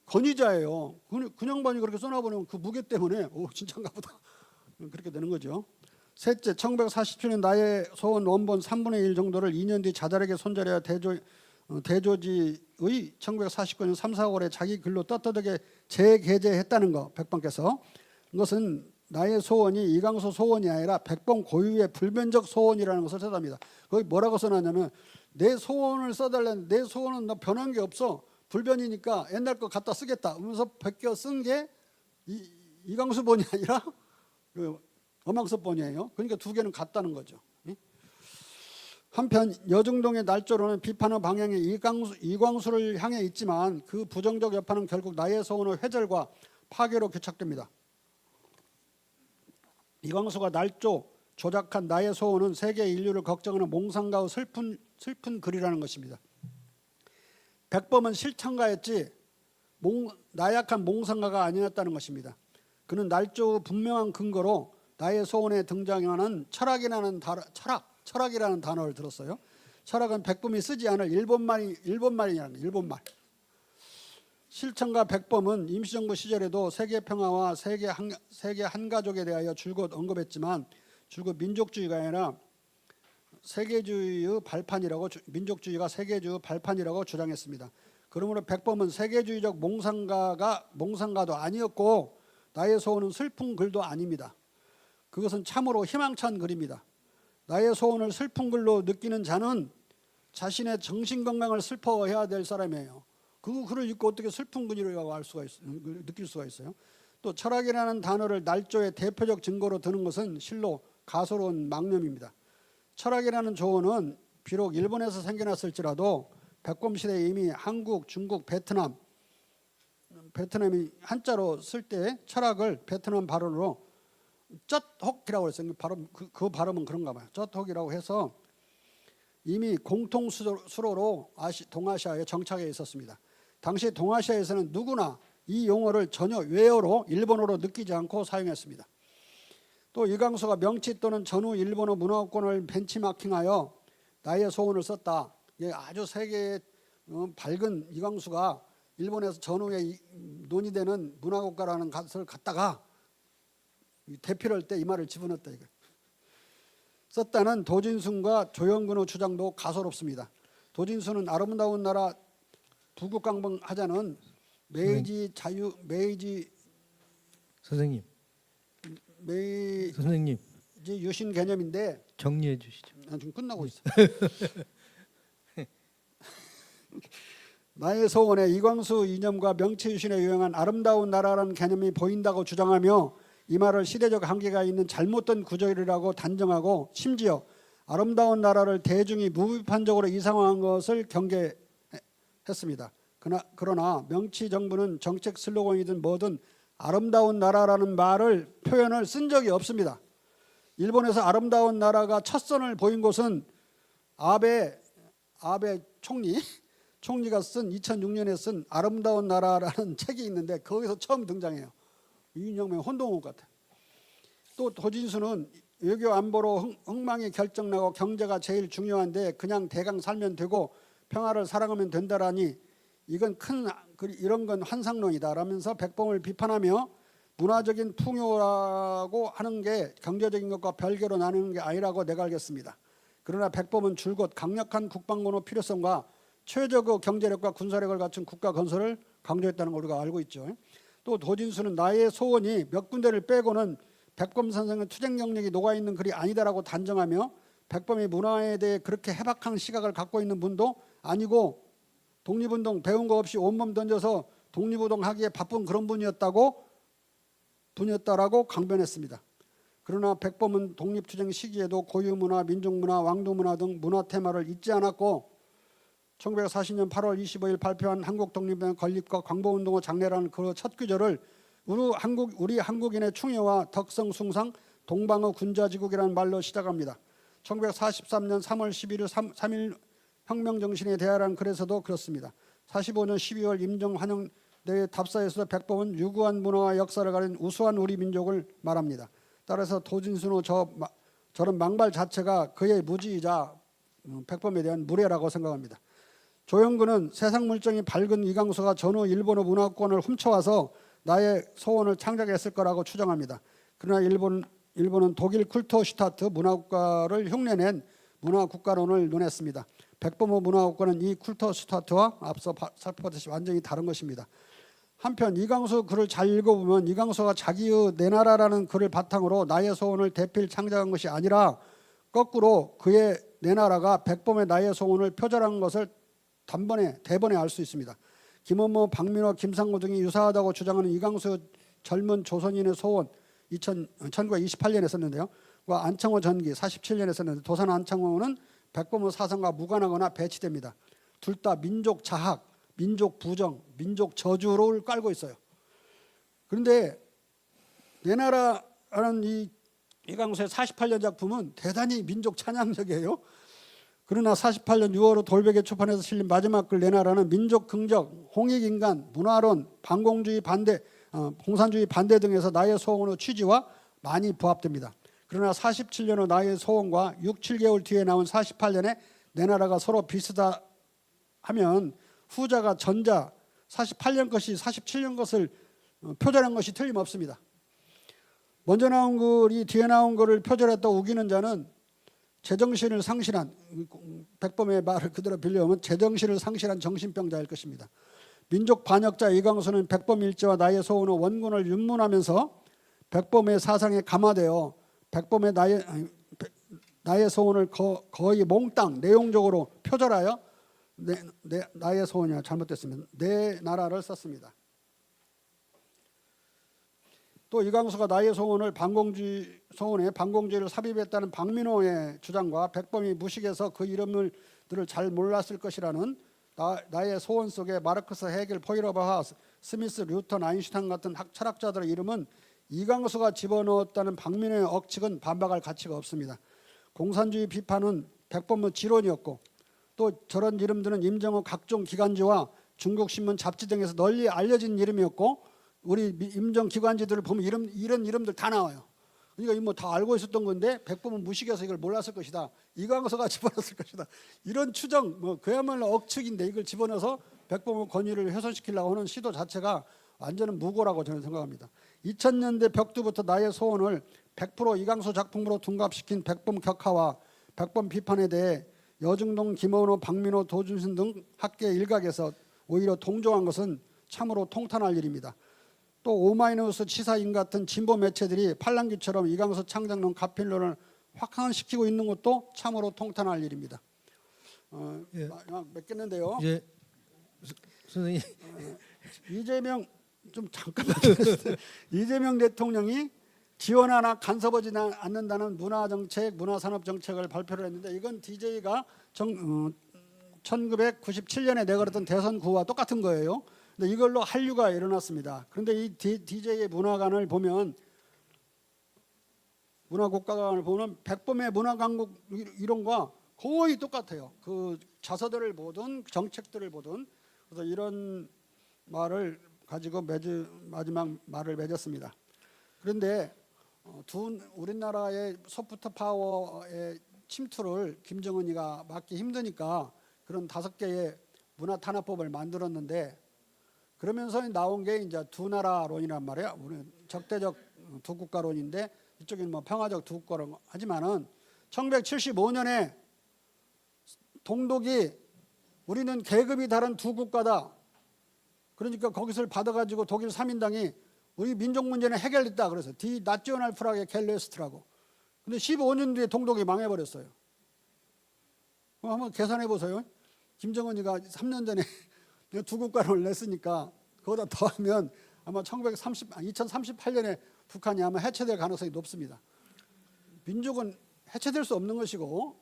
권위자예요. 그 양반이 그렇게 써놔보면 그 무게 때문에 진짜인가 보다 그렇게 되는 거죠. 셋째, 1947년 나의 소원 원본 3분의 1 정도를 2년 뒤 자잘하게 손절해야 대조지의 1949년 3, 4월에 자기 글로 떳떳하게 재게재했다는 거, 백범께서. 이것은 나의 소원이 이광수 소원이 아니라 백범 고유의 불변적 소원이라는 것을 뜻합니다. 거기 뭐라고 써놨냐면, 내 소원을 써달라는데 내 소원은 나 변한 게 없어, 불변이니까 옛날 거 갖다 쓰겠다 하면서 베껴 쓴 게 이광수 본이 아니라 그 어망섭 본이에요. 그러니까 두 개는 같다는 거죠. 한편 여중동의 날조로는 비판의 방향이 이광수를 향해 있지만, 그 부정적 여파는 결국 나의 소원의 회절과 파괴로 교착됩니다. 이광수가 날조 조작한 나의 소원은 세계 인류를 걱정하는 몽상가의 슬픈 글이라는 것입니다. 백범은 실천가였지 나약한 몽상가가 아니었다는 것입니다. 그는 날조의 분명한 근거로 나의 소원에 등장하는 철학이라는 단어를 들었어요. 철학은 백범이 쓰지 않을 일본말이라는 일본말. 실천가 백범은 임시정부 시절에도 세계 평화와 세계 한가족에 대하여 줄곧 언급했지만, 줄곧 민족주의가 아니라 세계주의의 발판이라고, 민족주의가 세계주의 발판이라고 주장했습니다. 그러므로 백범은 세계주의적 몽상가도 아니었고, 나의 소원은 슬픈 글도 아닙니다. 그것은 참으로 희망찬 글입니다. 나의 소원을 슬픈 글로 느끼는 자는 자신의 정신건강을 슬퍼해야 될 사람이에요. 그 글을 읽고 어떻게 슬픈 글이라고 느낄 수가 있어요. 또 철학이라는 단어를 날조의 대표적 증거로 드는 것은 실로 가소로운 망념입니다. 철학이라는 조어는 비록 일본에서 생겨났을지라도 백범 시대에 이미 한국, 중국, 베트남이 한자로 쓸 때 철학을 베트남 발음으로 쩌혹이라고 했어요. 그 발음은 그런가 봐요. 쩌혹이라고 해서 이미 공통수로로 동아시아에 정착해 있었습니다. 당시 동아시아에서는 누구나 이 용어를 전혀 외어로, 일본어로 느끼지 않고 사용했습니다. 또 이광수가 명치 또는 전후 일본어 문화권을 벤치마킹하여 나의 소원을 썼다. 아주 세계에 밝은 이광수가 일본에서 전후에 논의되는 문화국가라는 것을 갖다가 대표를 할 때 이 말을 집어넣었다. 썼다는 도진순과 조영근의 주장도 가소롭습니다. 도진순은 아름다운 나라 부국강병하자는 메이지 선생님 유신 개념인데, 정리해 주시죠. 지금 끝나고 있어. 나의 소원에 이광수 이념과 명치유신에 유행한 아름다운 나라라는 개념이 보인다고 주장하며, 이 말을 시대적 한계가 있는 잘못된 구절이라고 단정하고, 심지어 아름다운 나라를 대중이 무비판적으로 이상화한 것을 경계했습니다. 그러나 명치 정부는 정책 슬로건이든 뭐든 아름다운 나라라는 표현을 쓴 적이 없습니다. 일본에서 아름다운 나라가 첫 선을 보인 곳은 아베 총리가 쓴 2006년에 쓴 아름다운 나라라는 책이 있는데 거기서 처음 등장해요. 이윤영의 혼동호 같아. 또 도진수는 외교 안보로 엉망이 결정나고 경제가 제일 중요한데 그냥 대강 살면 되고 평화를 사랑하면 된다라니 이건 이런 건 환상론이다 라면서 백범을 비판하며 문화적인 풍요라고 하는 게 경제적인 것과 별개로 나누는 게 아니라고 내가 알겠습니다. 그러나 백범은 줄곧 강력한 국방군의 필요성과 최적의 경제력과 군사력을 갖춘 국가 건설을 강조했다는 걸 우리가 알고 있죠. 또 도진수는 나의 소원이 몇 군데를 빼고는 백범 선생의 투쟁 경력이 녹아있는 글이 아니다라고 단정하며 백범이 문화에 대해 그렇게 해박한 시각을 갖고 있는 분도 아니고 독립운동 배운 거 없이 온몸 던져서 독립운동 하기에 바쁜 그런 분이었다라고 강변했습니다. 그러나 백범은 독립투쟁 시기에도 고유문화, 민족문화, 왕도문화 등 문화 테마를 잊지 않았고 1940년 8월 25일 발표한 한국독립의 건립과 광복운동의 장래라는 그 첫 구절을 우리 한국인의 충효와 덕성 숭상 동방의 군자지국이라는 말로 시작합니다. 1943년 3월 11일 3.1 혁명정신에 대하라는 글에서도 그렇습니다. 45년 12월 임정환영대회 답사에서도 백범은 유구한 문화와 역사를 가진 우수한 우리 민족을 말합니다. 따라서 도진수의 저런 망발 자체가 그의 무지이자 백범에 대한 무례라고 생각합니다. 조영근은 세상 물정이 밝은 이강수가 전후 일본의 문화권을 훔쳐와서 나의 소원을 창작했을 거라고 추정합니다. 그러나 일본은 독일 쿨토슈타트 문화국가를 흉내낸 문화국가론을 논했습니다. 백범의 문화국가는 이 쿨토슈타트와 앞서 살펴봤듯이 완전히 다른 것입니다. 한편 이강수 글을 잘 읽어보면 이강수가 자기의 내 나라라는 글을 바탕으로 나의 소원을 대필 창작한 것이 아니라 거꾸로 그의 내 나라가 백범의 나의 소원을 표절한 것을 대번에 알 수 있습니다. 김원모, 박민호, 김상구 등이 유사하다고 주장하는 이강수 젊은 조선인의 소원 1928년에 썼는데요. 안창호 전기 47년에 썼는데 도산 안창호는 백범의 사상과 무관하거나 배치됩니다. 둘 다 민족 자학, 민족 부정, 민족 저주를 깔고 있어요. 그런데 내 나라라는 이강수의 48년 작품은 대단히 민족 찬양적이에요. 그러나 48년 6월 돌베개 출판에서 실린 마지막 글 내 나라는 민족 긍정, 홍익인간, 문화론, 반공주의 반대, 공산주의 반대 등에서 나의 소원의 취지와 많이 부합됩니다. 그러나 47년의 나의 소원과 6, 7개월 뒤에 나온 48년에 내 나라가 서로 비슷하다 하면 후자가 전자 48년 것이 47년 것을 표절한 것이 틀림없습니다. 먼저 나온 글이 뒤에 나온 글을 표절했다고 우기는 자는 제정신을 상실한, 백범의 말을 그대로 빌려오면 제정신을 상실한 정신병자일 것입니다. 민족 반역자 이강수는 백범 일지와 나의 소원의 원군을 윤문하면서 백범의 사상에 감화되어 백범의 나의 소원을 거의 몽땅 내용적으로 표절하여 나의 소원이 잘못됐습니다. 내 나라를 썼습니다. 또 이강수가 나의 소원에 반공주의를 삽입했다는 박민호의 주장과 백범이 무식해서 그 이름들을 잘 몰랐을 것이라는 나의 소원 속에 마르크스, 헤겔, 포이러바하, 스미스, 루턴, 아인슈타인 같은 철학자들의 이름은 이강수가 집어넣었다는 박민호의 억측은 반박할 가치가 없습니다. 공산주의 비판은 백범의 지론이었고 또 저런 이름들은 임정의 각종 기관지와 중국신문 잡지 등에서 널리 알려진 이름이었고 우리 임정 기관지들을 보면 이런 이름들 다 나와요. 그러니까 뭐 다 알고 있었던 건데 백범은 무식해서 이걸 몰랐을 것이다. 이강수가 집어넣었을 것이다. 이런 추정, 그야말로 억측인데 이걸 집어넣어서 백범의 권위를 훼손시키려고 하는 시도 자체가 완전한 무고라고 저는 생각합니다. 2000년대 벽두부터 나의 소원을 100% 이강수 작품으로 둔갑시킨 백범 격하와 백범 비판에 대해 여중동, 김원호, 박민호, 도준신 등 학계 일각에서 오히려 동조한 것은 참으로 통탄할 일입니다. 또 오마이뉴스, 치사인 같은 진보 매체들이 팔랑귀처럼 이강수 창작론, 가필론을 확산시키고 있는 것도 참으로 통탄할 일입니다. 예. 맺겠는데요. 예. 선생님. 이재명 좀 잠깐만 이재명 대통령이 지원하나 간섭하지 않는다는 문화정책, 문화산업정책을 발표를 했는데 이건 DJ가 1997년에 내걸었던 대선 구호와 똑같은 거예요. 근데 이걸로 한류가 일어났습니다. 그런데 이 DJ의 문화관을 보면 문화국가관을 보면 백범의 문화강국 이런 거 거의 똑같아요. 그 자서들을 보든 정책들을 보든. 그래서 이런 말을 가지고 마지막 말을 맺었습니다. 그런데 우리나라의 소프트 파워의 침투를 김정은이가 막기 힘드니까 그런 5개의 문화 탄압법을 만들었는데, 그러면서 나온 게 이제 두 나라론이란 말이야. 우리 적대적 두 국가론인데 이쪽에는 뭐 평화적 두 국가론 하지만은 1975년에 동독이 우리는 계급이 다른 두 국가다. 그러니까 거기서 받아가지고 독일 3인당이 우리 민족 문제는 해결됐다. 그래서 디 나ціо날 프라게 켈레스트라고. 근데 15년 뒤에 동독이 망해버렸어요. 그럼 한번 계산해 보세요. 김정은이가 3년 전에 두 국가론을 냈으니까 그거보다 더하면 아마 2038년에 북한이 아마 해체될 가능성이 높습니다. 민족은 해체될 수 없는 것이고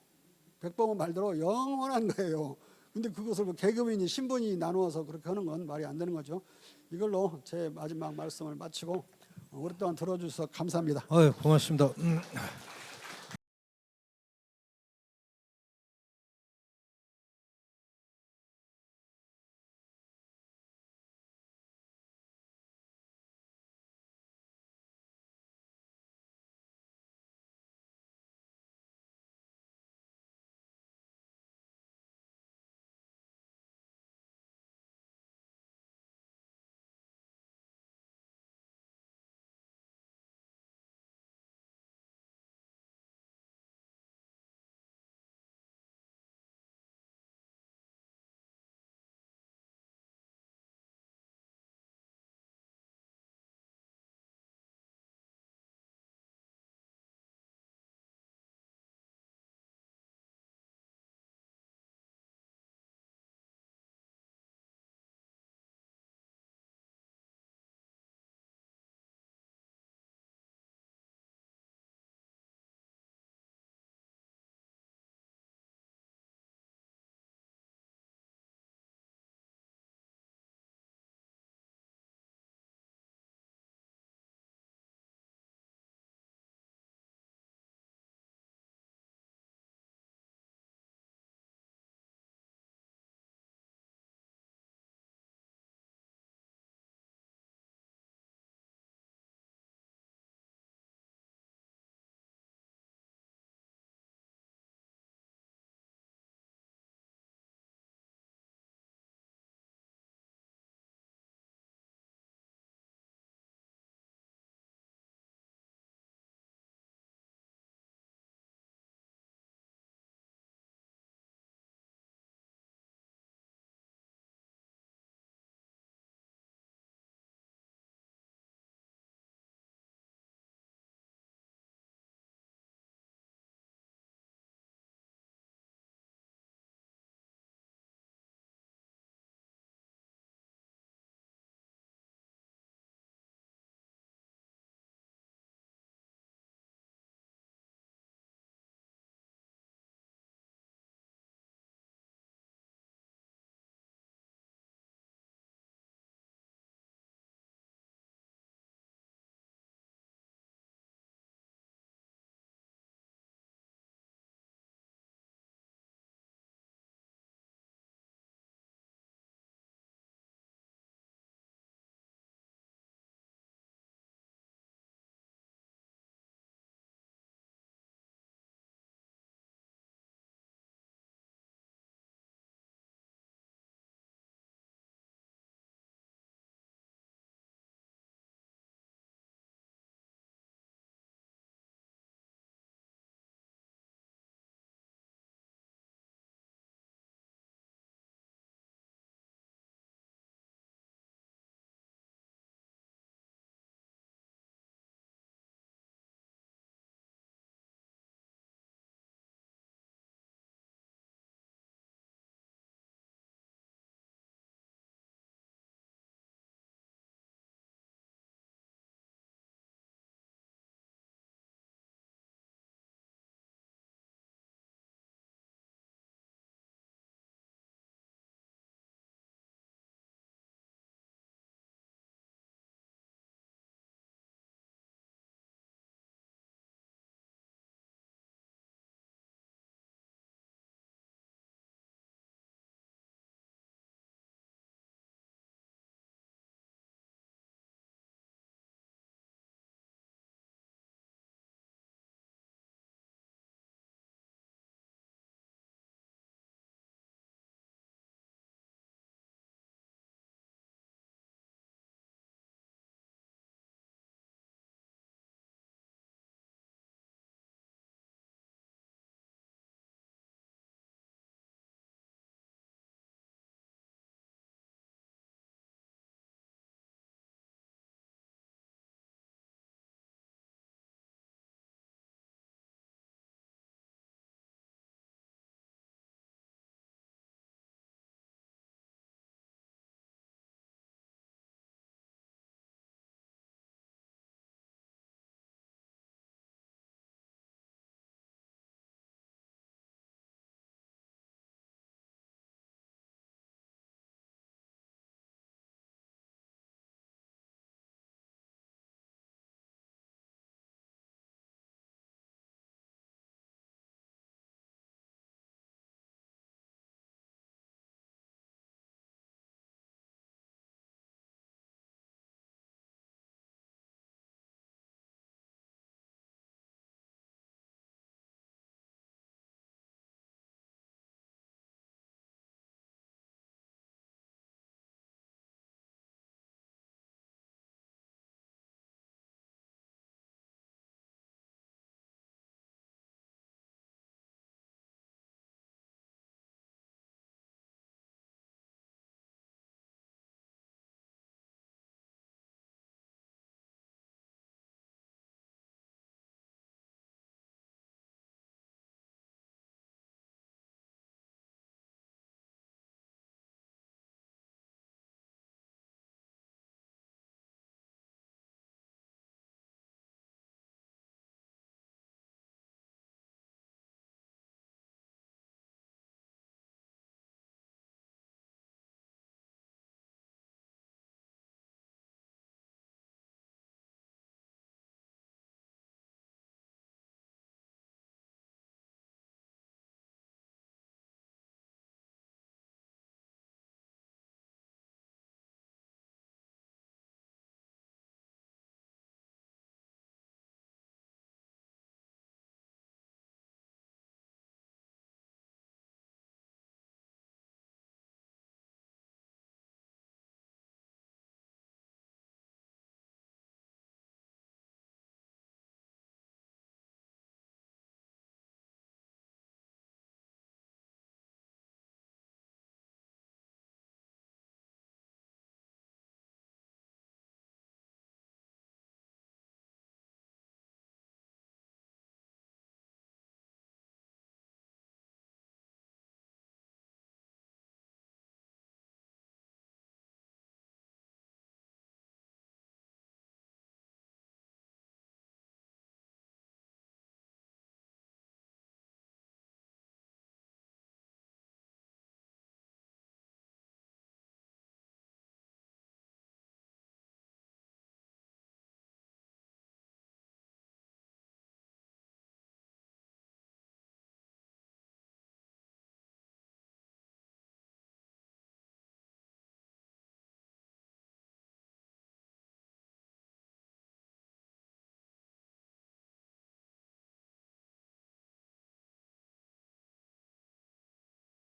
백범은 말대로 영원한 거예요. 근데 그것을 뭐 계급이니 신분이 나누어서 그렇게 하는 건 말이 안 되는 거죠. 이걸로 제 마지막 말씀을 마치고 오랫동안 들어주셔서 감사합니다. 고맙습니다.